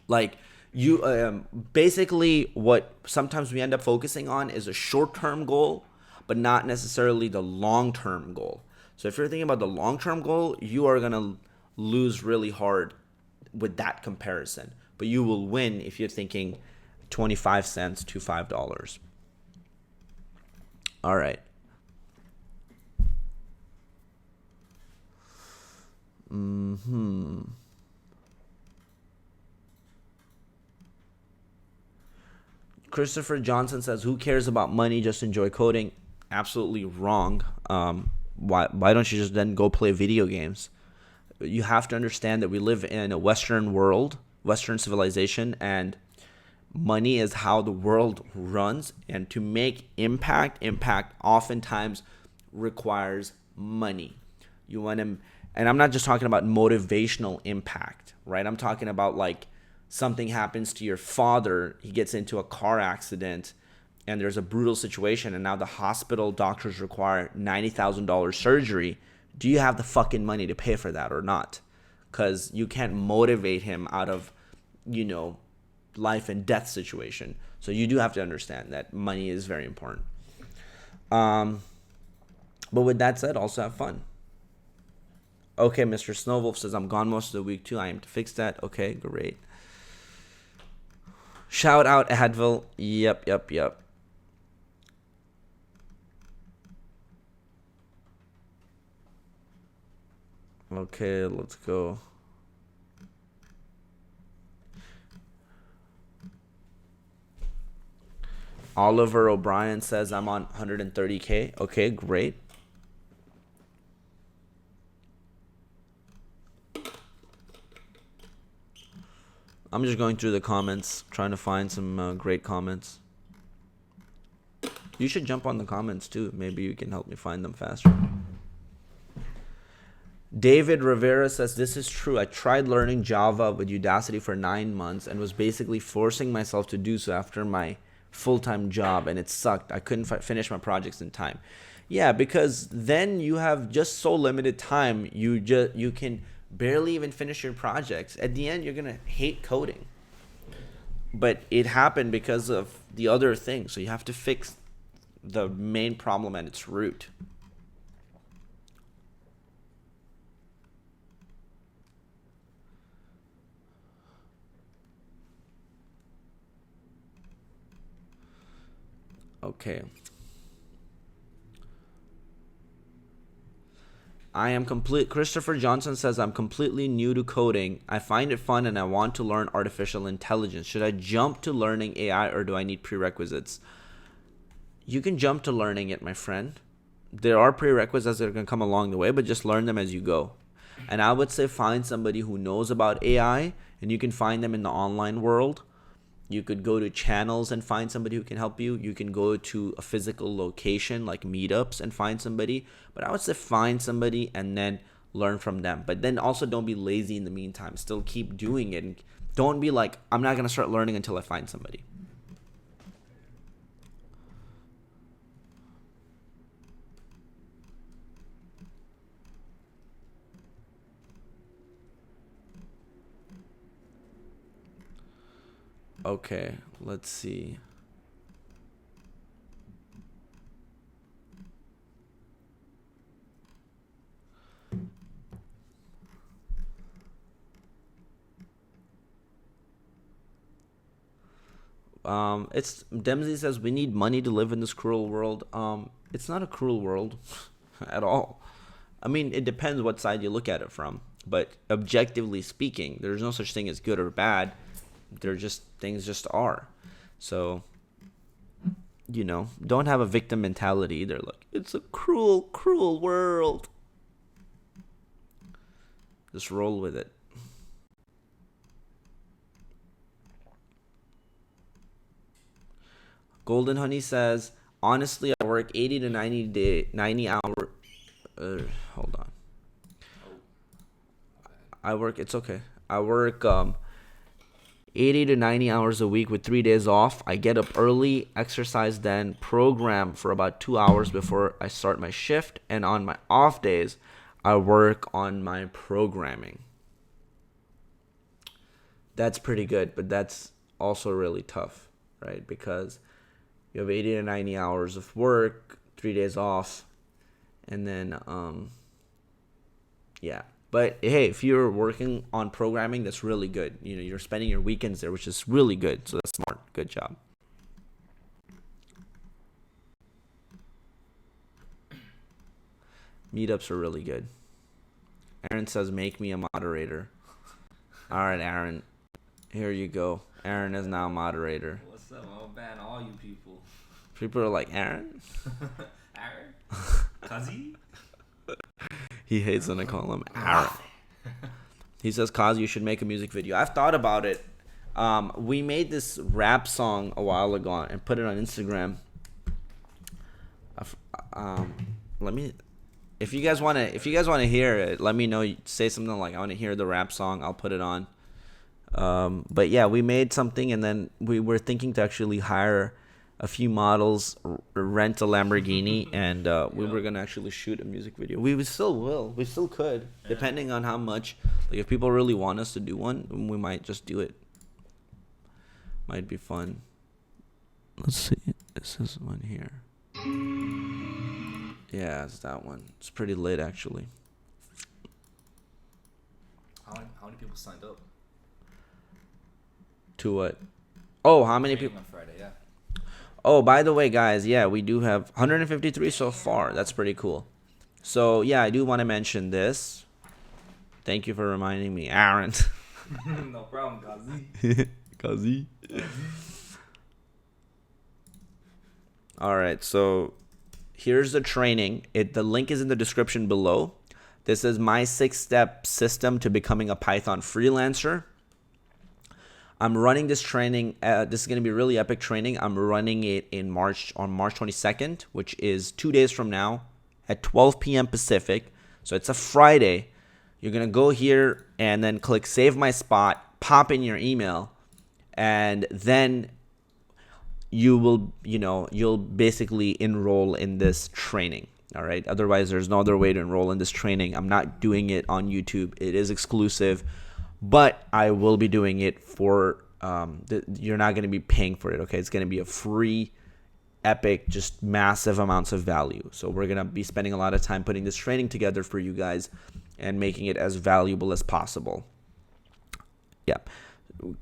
Like, you basically, what sometimes we end up focusing on is a short-term goal, but not necessarily the long-term goal. So if you're thinking about the long-term goal, you are going to lose really hard with that comparison. But you will win if you're thinking 25 cents to $5. All right. Christopher Johnson says, "Who cares about money? Just enjoy coding." Absolutely wrong. Why don't you just then go play video games? You have to understand that we live in a Western world, Western civilization, and money is how the world runs. And to make impact oftentimes requires money. You want to, and I'm not just talking about motivational impact, right? I'm talking about like something happens to your father, he gets into a car accident, and there's a brutal situation, and now the hospital doctors require $90,000 surgery. Do you have the fucking money to pay for that or not? Because you can't motivate him out of, life and death situation. So you do have to understand that money is very important. But with that said, also have fun. Okay, Mr. Snowwolf says, "I'm gone most of the week too. I am to fix that." Okay, great. Shout out Advil. Yep. Okay, let's go. Oliver O'Brien says, "I'm on 130K. Okay, great. I'm just going through the comments, trying to find some great comments. You should jump on the comments too. Maybe you can help me find them faster. David Rivera says, "This is true. I tried learning Java with Udacity for 9 months and was basically forcing myself to do so after my full-time job, and it sucked. I couldn't finish my projects in time." Yeah, because then you have just so limited time. You can barely even finish your projects. At the end, you're going to hate coding. But it happened because of the other thing. So you have to fix the main problem at its root. Okay. Christopher Johnson says, "I'm completely new to coding. I find it fun and I want to learn artificial intelligence. Should I jump to learning AI or do I need prerequisites?" You can jump to learning it, my friend. There are prerequisites that are going to come along the way, but just learn them as you go. And I would say find somebody who knows about AI, and you can find them in the online world. You could go to channels and find somebody who can help you. You can go to a physical location like meetups and find somebody. But I would say find somebody and then learn from them. But then also don't be lazy in the meantime. Still keep doing it. And don't be like, "I'm not going to start learning until I find somebody." Okay, let's see. It's Dempsey says we need money to live in this cruel world. It's not a cruel world at all. I mean, it depends what side you look at it from. But objectively speaking, there's no such thing as good or bad. They're just things just are. So, don't have a victim mentality either. Like, it's a cruel, cruel world. Just roll with it. Golden Honey says, honestly, I work 80 to 90 hour. Hold on. It's okay. I work 80 to 90 hours a week with 3 days off. I get up early, exercise, then program for about 2 hours before I start my shift. And on my off days, I work on my programming. That's pretty good, but that's also really tough, right? Because you have 80 to 90 hours of work, 3 days off, and then, yeah. But hey, if you're working on programming, that's really good. You're spending your weekends there, which is really good. So that's smart. Good job. Meetups are really good. Aaron says, make me a moderator. All right, Aaron. Here you go. Aaron is now a moderator. What's up? I'll ban all you people. People are like, Aaron? Aaron? Kazi? He hates when I call him Aaron. He says, Kaz, you should make a music video. I've thought about it. We made this rap song a while ago and put it on Instagram. If you guys want to hear it, let me know. Say something like, I want to hear the rap song. I'll put it on. But yeah, we made something, and then we were thinking to actually hire a few models, rent a Lamborghini, and we were gonna actually shoot a music video. We still will. We still could, depending on how much. Like, if people really want us to do one, we might just do it. Might be fun. Let's see. This is one here. Yeah, it's that one. It's pretty lit, actually. How many people signed up? To what? Oh, how many people? On Friday, yeah. Oh, by the way, guys, yeah, we do have 153 so far. That's pretty cool. So, yeah, I do want to mention this. Thank you for reminding me, Aaron. No problem, Kazi. Kazi. All right, so here's the training. The link is in the description below. This is my 6-step system to becoming a Python freelancer. I'm running this training. This is going to be a really epic training. I'm running it on March 22nd, which is 2 days from now at 12 p.m. Pacific. So it's a Friday. You're going to go here and then click Save My Spot, pop in your email, and then you'll basically enroll in this training. All right. Otherwise, there's no other way to enroll in this training. I'm not doing it on YouTube. It is exclusive. But I will be doing it for, you're not going to be paying for it, okay? It's going to be a free, epic, just massive amounts of value. So we're going to be spending a lot of time putting this training together for you guys and making it as valuable as possible. Yeah.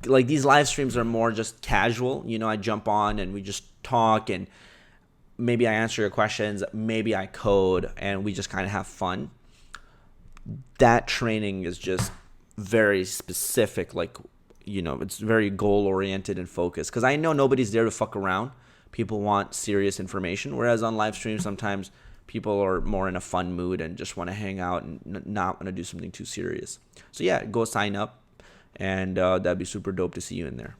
Like, these live streams are more just casual. I jump on and we just talk, and maybe I answer your questions, maybe I code, and we just kind of have fun. That training is just very specific, like, it's very goal oriented and focused, because I know nobody's there to fuck around. People want serious information, whereas on live streams sometimes people are more in a fun mood and just want to hang out and not want to do something too serious. So yeah, go sign up, and that'd be super dope to see you in there.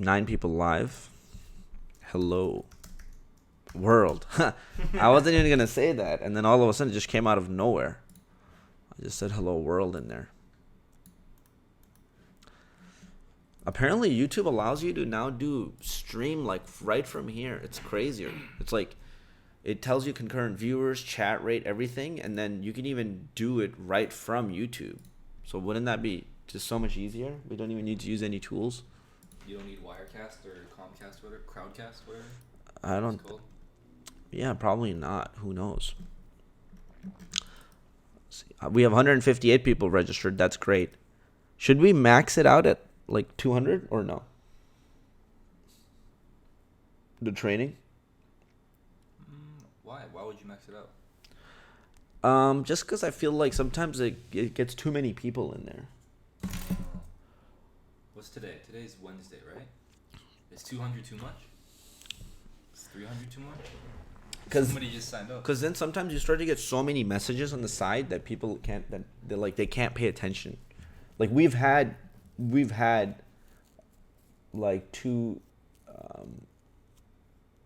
Nine people live. Hello, world. I wasn't even going to say that. And then all of a sudden it just came out of nowhere. I just said hello, world in there. Apparently, YouTube allows you to now do stream like right from here. It's crazier. It's like it tells you concurrent viewers, chat rate, everything, and then you can even do it right from YouTube. So wouldn't that be just so much easier? We don't even need to use any tools. You don't need Wirecast or Comcast, whatever, Crowdcast, whatever. I don't. Yeah, probably not. Who knows? Let's see. We have 158 people registered. That's great. Should we max it out at like 200 or no? The training? Why? Why would you max it out? Just because I feel like sometimes it gets too many people in there. What's today? Today's Wednesday, right? Is 200 too much? Is 300 too much? Because somebody just signed up. Because then sometimes you start to get so many messages on the side that people can't they can't pay attention. Like we've had like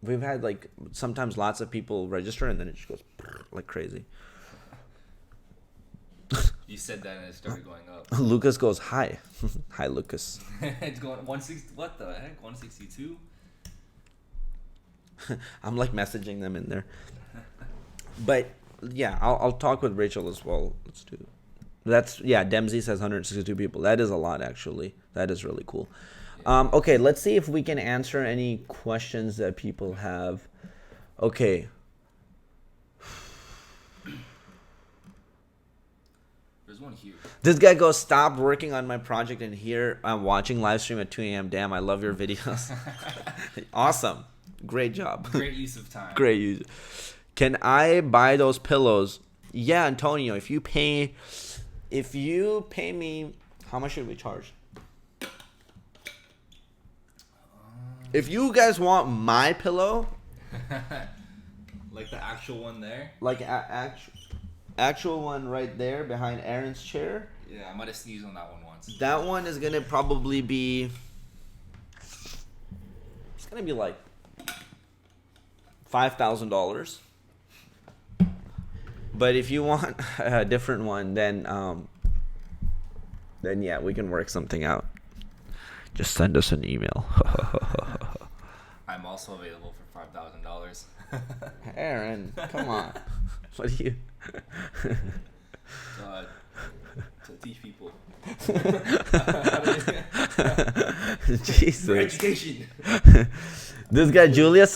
we've had like sometimes lots of people register and then it just goes like crazy. You said that and it started going up. Lucas goes, hi. Hi, Lucas. It's going 160. What the heck? 162? I'm like messaging them in there. But yeah, I'll talk with Rachel as well. Let's do. That's Dempsey says 162 people. That is a lot actually. That is really cool. Okay, let's see if we can answer any questions that people have. Okay. There's one here. This guy goes, stop working on my project and here I'm watching live stream at 2 a.m. Damn, I love your videos. Awesome. Great job. Great use of time. Great use. Can I buy those pillows? Yeah, Antonio, if you pay me, how much should we charge? If you guys want my pillow, like the actual one there, like actual one right there behind Aaron's chair. Yeah, I might have sneezed on that one once. That one is gonna probably be. It's gonna be like $5,000. But if you want a different one, then yeah, we can work something out. Just send us an email. I'm also available for $5,000. Aaron, come on. What do you? To teach people. Jesus. For education. This guy Julius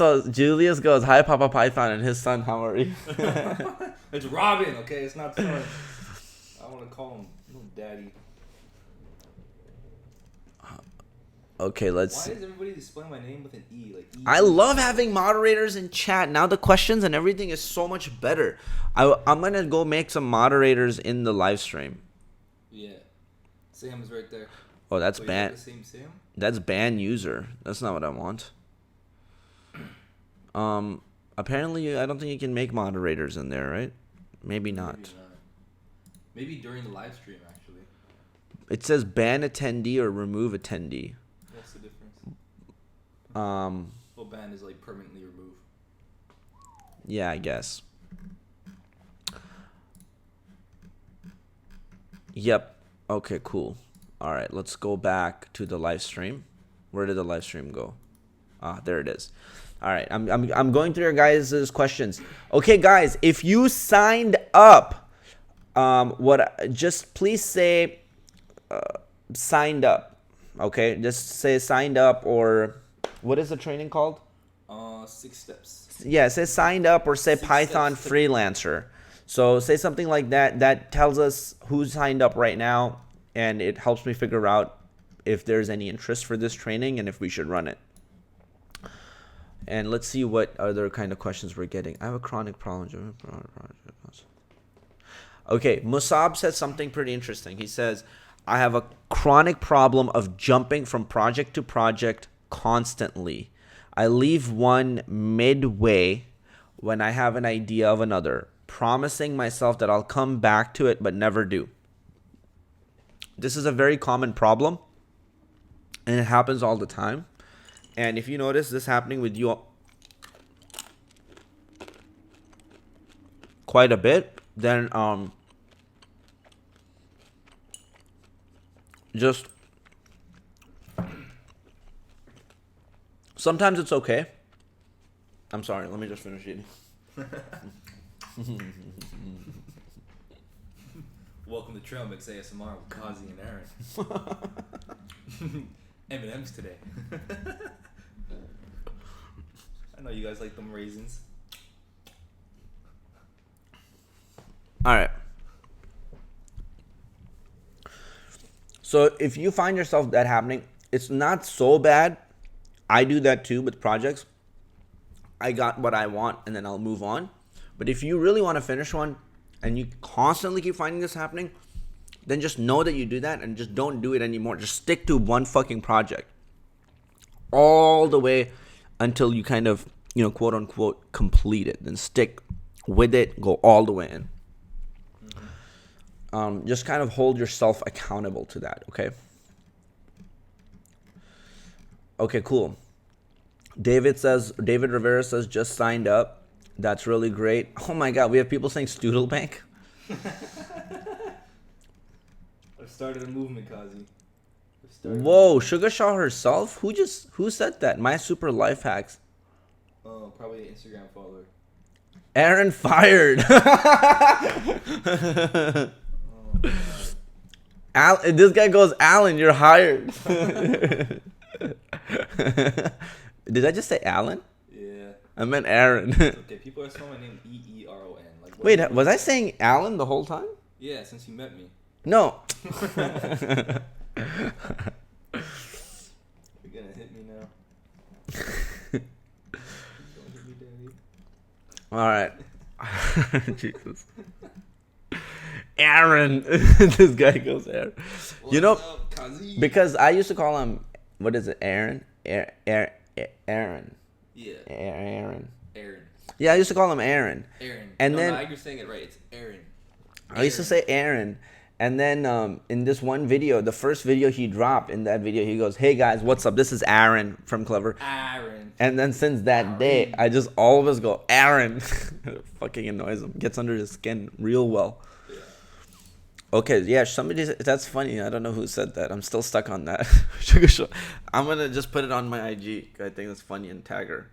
goes, hi Papa Python and his son, how are you? It's Robin, okay? It's not son. I want to call him daddy. Okay, let's Why see. does everybody spell my name with an E? Like E? I love having moderators in chat. Now the questions and everything is so much better. I'm going to go make some moderators in the live stream. Yeah. Sam is right there. Oh, that's Wait, ban. is that the same Sam? That's ban user. That's not what I want. Apparently I don't think you can make moderators in there, right? Maybe not. Maybe during the live stream, actually. It says ban attendee or remove attendee. What's the difference? Well, ban is like permanently removed. Yeah, I guess. Yep. Okay, cool. All right, let's go back to the live stream. Where did the live stream go? Ah, there it is. All right, I'm going through your guys' questions. Okay, guys, if you signed up, just please say signed up. Okay, just say signed up, or what is the training called? 6 steps. Yeah, say signed up or say Python freelancer. So say something like that. That tells us who's signed up right now, and it helps me figure out if there's any interest for this training and if we should run it. And let's see what other kind of questions we're getting. I have a chronic problem. Okay, Musab said something pretty interesting. He says, I have a chronic problem of jumping from project to project constantly. I leave one midway when I have an idea of another, promising myself that I'll come back to it but never do. This is a very common problem, and it happens all the time. And if you notice this happening with you quite a bit, then just Sometimes it's okay. I'm sorry. Let me just finish eating. Welcome to Trail Mix ASMR with Kazi and Aaron. M&M's today. I know you guys like them raisins. All right. So if you find yourself that happening, it's not so bad. I do that too with projects. I got what I want and then I'll move on. But if you really want to finish one and you constantly keep finding this happening, then just know that you do that and just don't do it anymore. Just stick to one fucking project all the way until you kind of, quote unquote, complete it. Then stick with it, go all the way in. Just kind of hold yourself accountable to that, okay? Okay, cool. David Rivera says, just signed up. That's really great. Oh my God, we have people saying Stoodle Bank. I've started a movement, Kazi. Whoa, Sugar Shaw herself? Who said that? My super life hacks. Oh, probably an Instagram follower. Aaron fired. This guy goes, Alan, you're hired. Did I just say Alan? Yeah. I meant Aaron. Okay, people are spelling my name E-E-R-O-N. Like, wait, was I saying Alan the whole time? Yeah, since you met me. No. You're gonna hit me now. Don't hit me, Daddy. All right. Jesus. Aaron. This guy goes Aaron. What's up, Kazi? Because I used to call him, what is it, Aaron? Aaron. Yeah. Aaron. Aaron. Yeah, I used to call him Aaron. Aaron. And no, then no, you're saying it right. It's Aaron. I used to say Aaron. And then in this one video, the first video he dropped, in that video, he goes, hey guys, what's up? This is Aaron from Clever. Aaron. And then since that day, I just always go, Aaron. It fucking annoys him. Gets under his skin real well. Yeah. Okay, yeah, that's funny. I don't know who said that. I'm still stuck on that. I'm going to just put it on my IG. I think that's funny and tag her.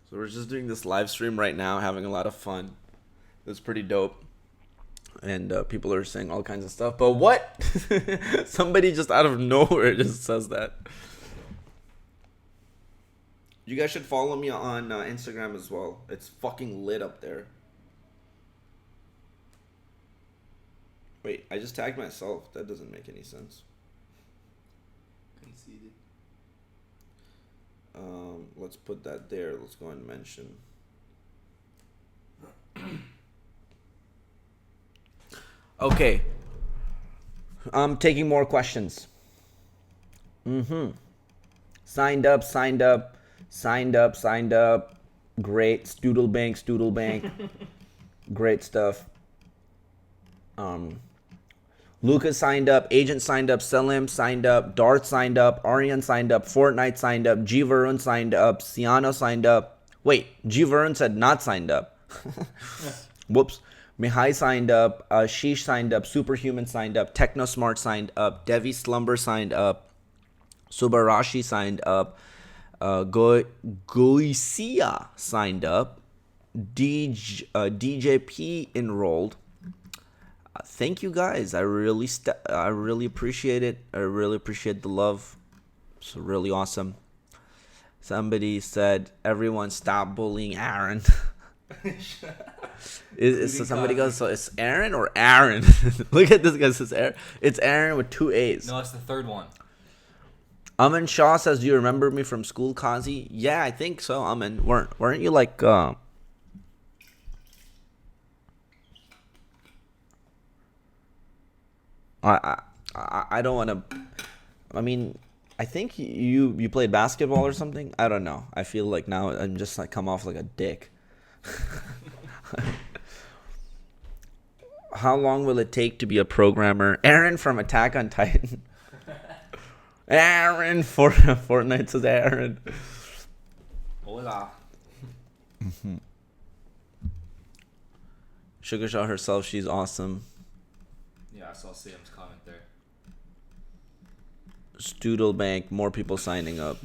So we're just doing this live stream right now, having a lot of fun. It's pretty dope. And people are saying all kinds of stuff. But what? Somebody just out of nowhere just says that. You guys should follow me on Instagram as well. It's fucking lit up there. Wait, I just tagged myself. That doesn't make any sense. Conceded. Let's put that there. Let's go and mention. Okay. I'm taking more questions. Signed up. Great. Stoodle Bank. Great stuff. Lucas signed up. Agent signed up. Selim signed up. Darth signed up. Aryan signed up. Fortnite signed up. G Varun signed up. Ciano signed up. Wait, G Varun said not signed up. Whoops. Mihai signed up. Sheesh signed up. Superhuman signed up. Technosmart signed up. Devi Slumber signed up. Subarashi signed up. Goisia signed up. DJP enrolled. Thank you guys. I really appreciate it. I really appreciate the love. It's really awesome. Somebody said, everyone stop bullying Aaron. Somebody goes, so it's Aaron or Aaron? Look at this guy, says Aaron. It's Aaron with 2 A's. No, it's the third one. Aman Shah says, do you remember me from school, Kazi? Yeah, I think so, Aman. Weren't you like I don't want to. I mean, I think you played basketball or something. I don't know. I feel like now I'm just like come off like a dick. How long will it take to be a programmer? Aaron from Attack on Titan. Aaron Fortnite says Aaron. Hola. Sugar Shaw herself, she's awesome. Yeah, I saw Sam's comment there. Stoodle Bank, more people signing up.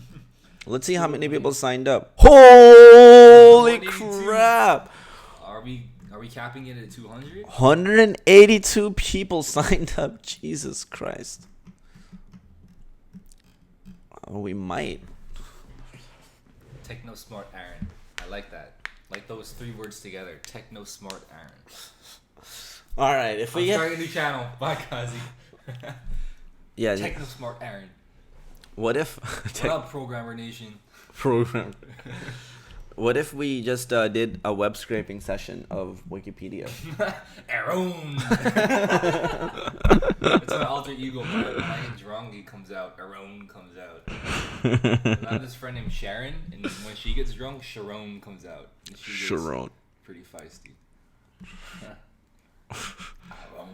Let's see how many Bank. people signed up. Holy 182. crap! Are we capping it at 200? 182 people signed up. Jesus Christ. Oh, we might. Techno smart Aaron. I like that. Like those three words together. Techno smart Aaron. All right, if we I'm get starting a new channel. Bye, Kazi. yeah, Techno smart Aaron. what if What up, Programmer Nation? program? What if we just did a web scraping session of Wikipedia? Aaron. It's my alter ego, man. When I get drunk, it comes out. Aaron comes out. I have this friend named Sharon, and when she gets drunk, Sharon comes out. And she gets Sharon. pretty feisty. Aaron.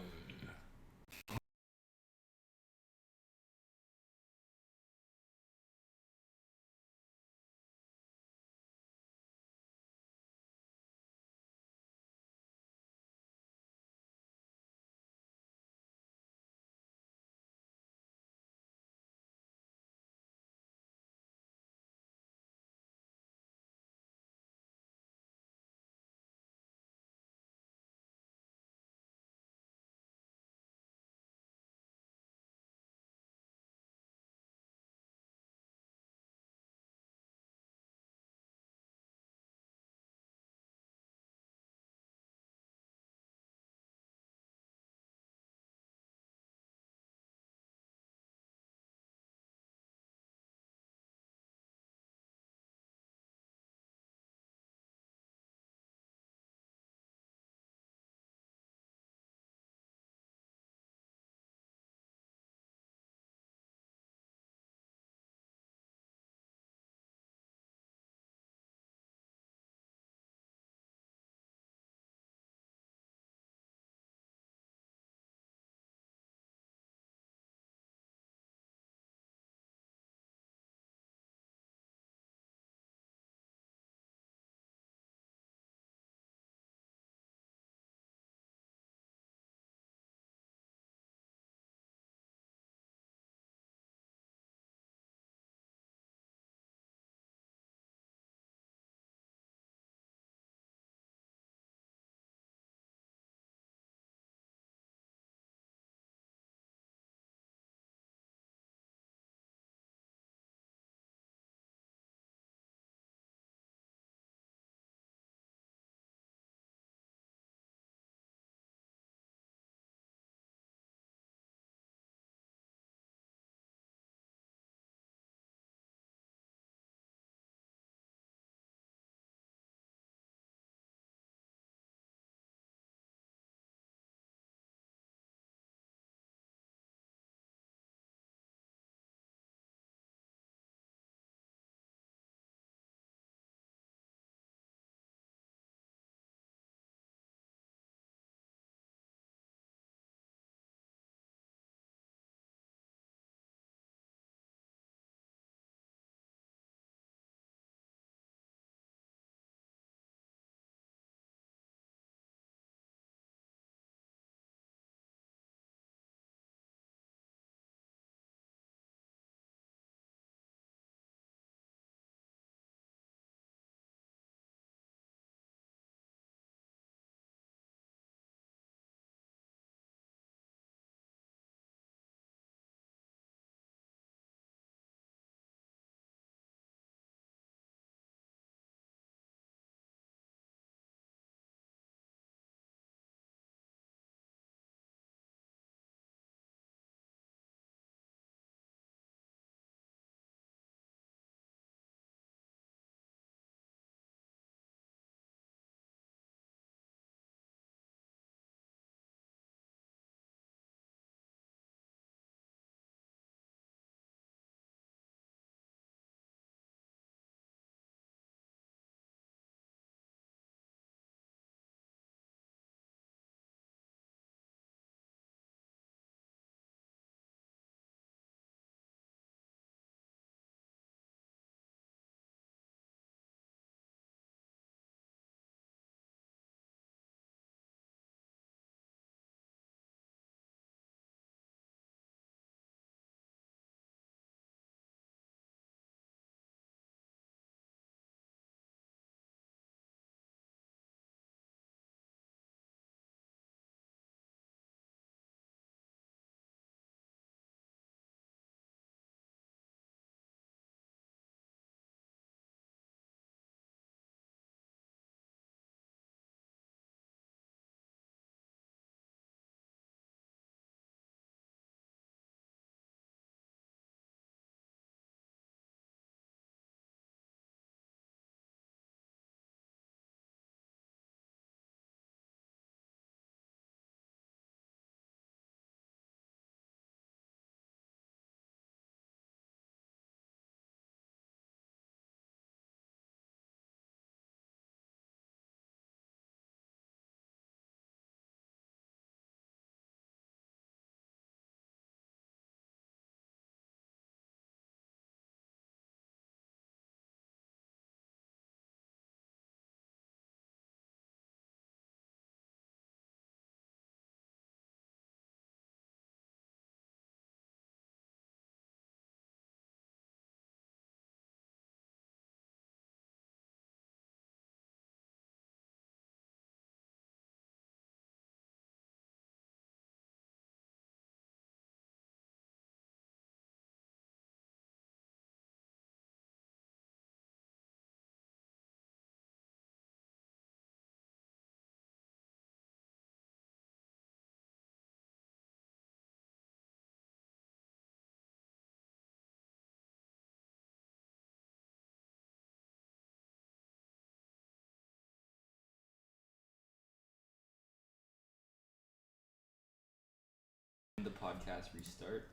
The podcast restart.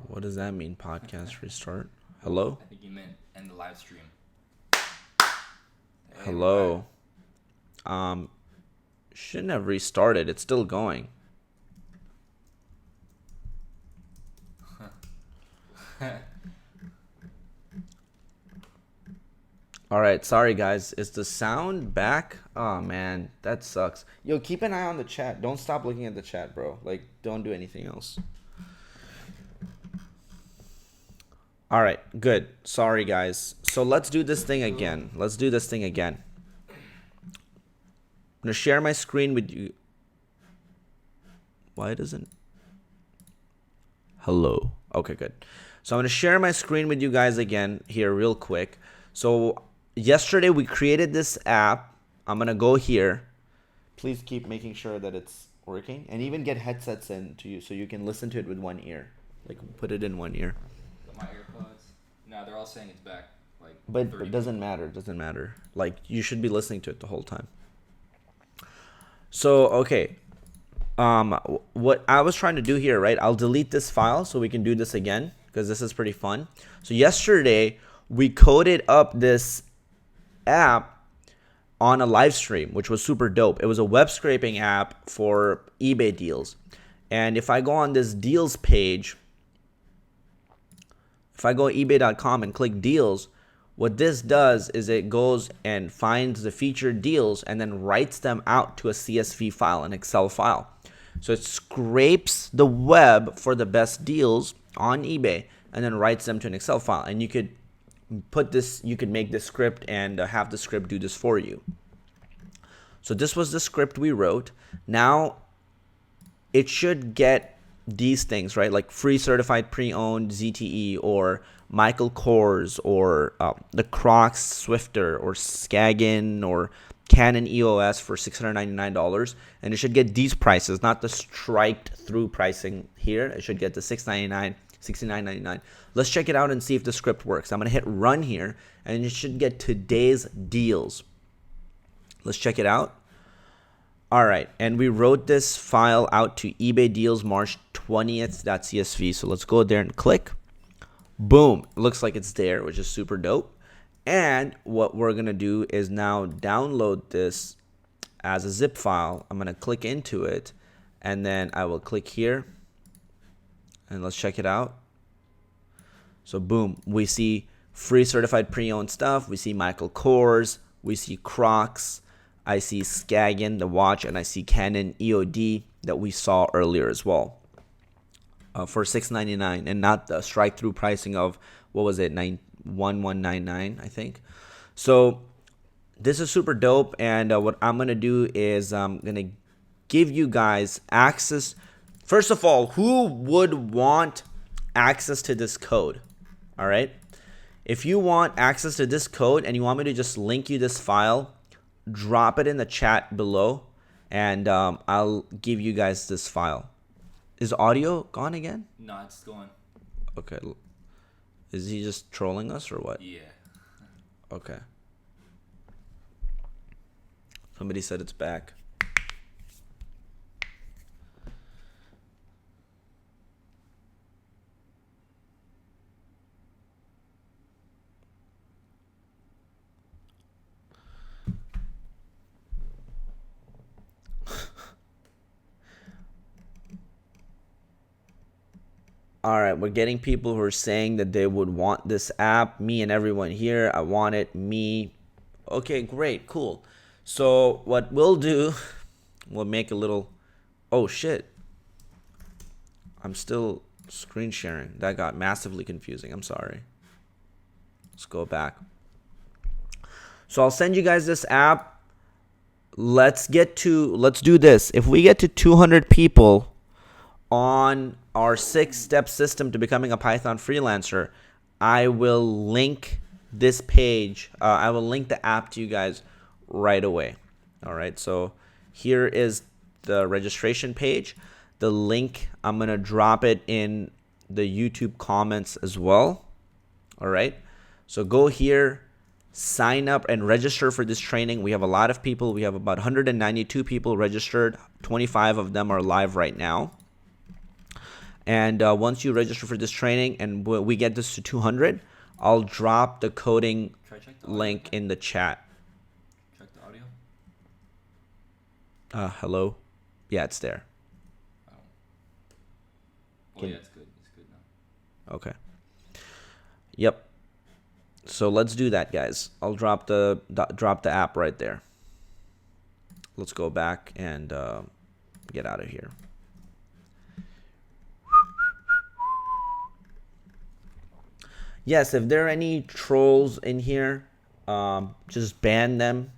What does that mean? Podcast restart. Hello? I think you meant end the live stream. Hey, Hello. Shouldn't have restarted. It's still going. All right, sorry guys. Is the sound back? Oh man, that sucks. Yo, keep an eye on the chat. Don't stop looking at the chat, bro. Like, don't do anything else. All right, good. Sorry guys. So let's do this thing again. I'm gonna share my screen with you. Why doesn't? Hello. Okay, good. So I'm gonna share my screen with you guys again here real quick. So yesterday we created this app. I'm gonna go here. Please keep making sure that it's working, and even get headsets in to you so you can listen to it with one ear. Like, put it in one ear. My AirPods. No, they're all saying it's back. Like, But it doesn't matter. It doesn't matter. Like, you should be listening to it the whole time. So okay. What I was trying to do here, right? I'll delete this file so we can do this again because this is pretty fun. So yesterday we coded up this app on a live stream, which was super dope. It was a web scraping app for eBay deals. And if I go on this deals page, if I go ebay.com and click deals, what this does is it goes and finds the featured deals and then writes them out to a CSV file, an Excel file. So it scrapes the web for the best deals on eBay and then writes them to an Excel file. And you could put this, you could make this script and have the script do this for you. So this was the script we wrote. Now it should get these things, right? Like free certified pre-owned ZTE or Michael Kors or the Crocs Swifter or Skagin or Canon EOS for $699. And it should get these prices, not the striked through pricing here. It should get the $699, $69.99. Let's check it out and see if the script works. I'm going to hit run here and it should get today's deals. Let's check it out. All right, and we wrote this file out to eBay deals March 20th.csv. So let's go there and click. Boom, it looks like it's there, which is super dope. And what we're gonna do is now download this as a zip file. I'm gonna click into it, and then I will click here, and let's check it out. So boom, we see free certified pre-owned stuff. We see Michael Kors. We see Crocs. I see Skagin, the watch, and I see Canon EOD that we saw earlier as well for $699, and not the strike-through pricing of, what was it, $1199, I think. So this is super dope, and what I'm going to do is I'm going to give you guys access. First of all, who would want access to this code? All right? If you want access to this code and you want me to just link you this file, drop it in the chat below, and I'll give you guys this file. Is audio gone again? No, it's going. Okay. Is he just trolling us or what? Yeah. Okay. Somebody said it's back. All right, we're getting people who are saying that they would want this app. Me and everyone here, I want it. Me. Okay, great, cool. So what we'll do, we'll make a little, oh shit. I'm still screen sharing. That got massively confusing. I'm sorry. Let's go back. So I'll send you guys this app. Let's do this. If we get to 200 people on our 6-step system to becoming a Python freelancer, I will link this page. I will link the app to you guys right away. All right, so here is the registration page. The link, I'm going to drop it in the YouTube comments as well. All right, so go here, sign up and register for this training. We have a lot of people. We have about 192 people registered. 25 of them are live right now. And once you register for this training and we get this to 200, I'll drop the coding Check the audio, link okay? in the chat. Check the audio. Hello? Yeah, it's there. Oh yeah, it's good. It's good now. Okay. Yep. So let's do that, guys. I'll drop the app right there. Let's go back and get out of here. Yes, if there are any trolls in here, just ban them.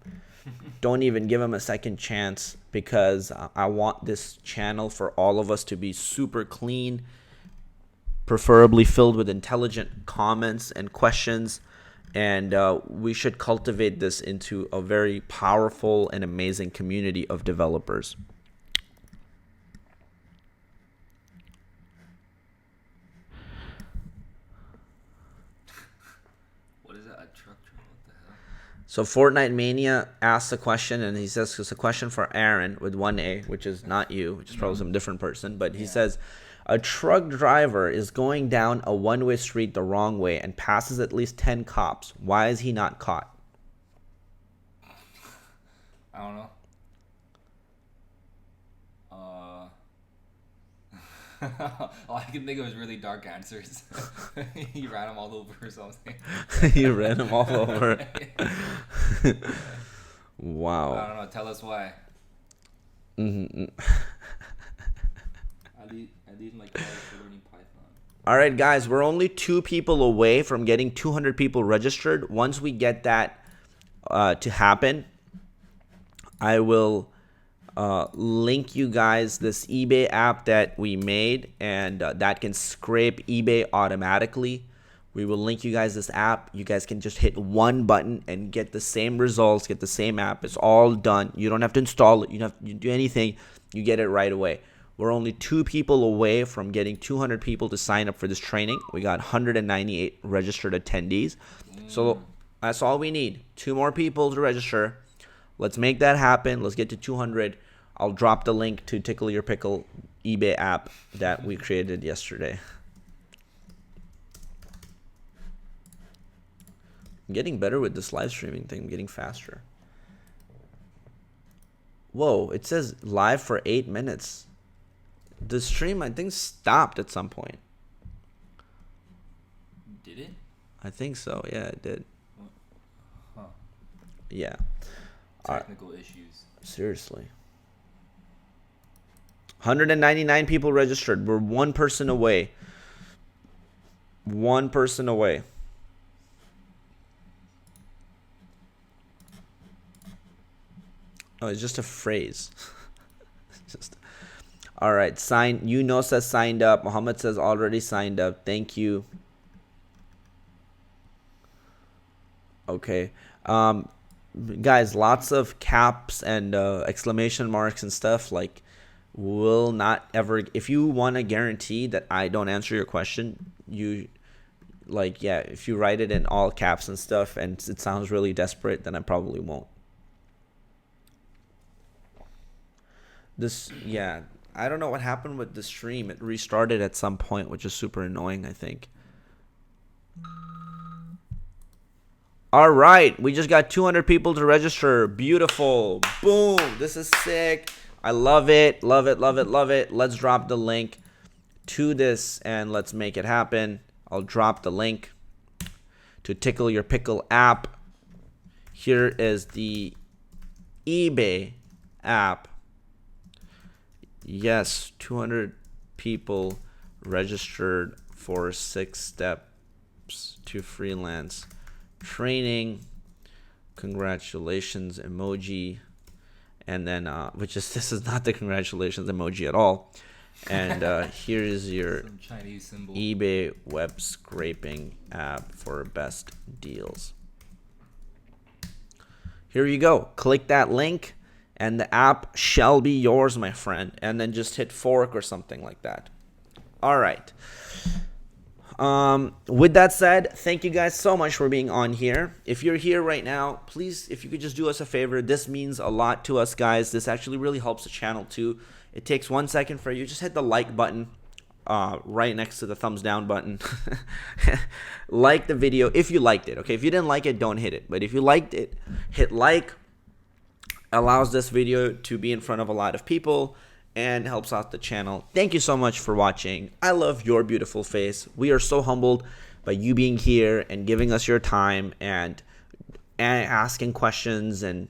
Don't even give them a second chance, because I want this channel for all of us to be super clean, preferably filled with intelligent comments and questions. And we should cultivate this into a very powerful and amazing community of developers. What is that? A truck? What the hell? So Fortnite Mania asks a question, and he says it's a question for Aaron with 1A, which is not you, which is probably some different person. But he says, a truck driver is going down a one-way street the wrong way and passes at least 10 cops. Why is he not caught? I don't know. All I can think of is really dark answers. He ran them all over or something. You ran him all over. Wow. I don't know. Tell us why. Mm-hmm. I leave my college for learning Python. All right, guys, we're only 2 people away from getting 200 people registered. Once we get that to happen, I will link you guys this eBay app that we made, and that can scrape eBay automatically. We will link you guys this app. You guys can just hit one button and get the same results, get the same app. It's all done. You don't have to install it. You don't have to do anything. You get it right away. We're only 2 people away from getting 200 people to sign up for this training. We got 198 registered attendees. So that's all we need. 2 more people to register. Let's make that happen. Let's get to 200. I'll drop the link to Tickle Your Pickle eBay app that we created yesterday. I'm getting better with this live streaming thing. I'm getting faster. Whoa, it says live for 8 minutes. The stream, I think, stopped at some point. Did it? I think so. Yeah, it did. Huh. Yeah. Technical issues. Seriously. 199 people registered. We're 1 person away. 1 person away. Oh, it's just a phrase. Just. All right. Yunus says signed up. Muhammad says already signed up. Thank you. Okay. Guys, lots of caps and exclamation marks and stuff. Like, will not ever. If you want to guarantee that I don't answer your question, if you write it in all caps and stuff and it sounds really desperate, then I probably won't. I don't know what happened with the stream. It restarted at some point, which is super annoying, I think. All right, we just got 200 people to register. Beautiful. Boom. This is sick. I love it. Love it, love it, love it. Let's drop the link to this and let's make it happen. I'll drop the link to Tickle Your Pickle app. Here is the eBay app. Yes, 200 people registered for 6 steps to freelance training. Congratulations emoji. And then this is not the congratulations emoji at all. And here is your Chinese symbol. eBay web scraping app for best deals. Here you go. Click that link and the app shall be yours, my friend. And then just hit fork or something like that. All right. With that said, thank you guys so much for being on here. If you're here right now, please, if you could just do us a favor, this means a lot to us, guys. This actually really helps the channel too. It takes 1 second for you. Just hit the like button. right next to the thumbs down button. Like the video if you liked it. Okay, if you didn't like it, don't hit it. But if you liked it, hit like. Allows this video to be in front of a lot of people and helps out the channel. Thank you so much for watching. I love your beautiful face. We are so humbled by you being here and giving us your time and asking questions and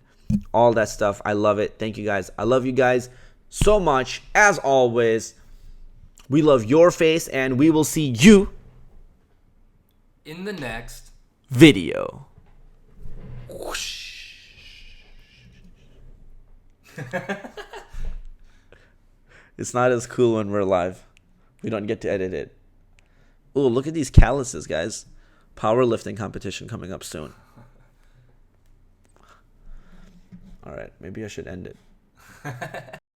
all that stuff. I love it. Thank you guys. I love you guys so much. As always, we love your face and we will see you in the next video. Whoosh. It's not as cool when we're live. We don't get to edit it. Oh, look at these calluses, guys. Powerlifting competition coming up soon. All right, maybe I should end it.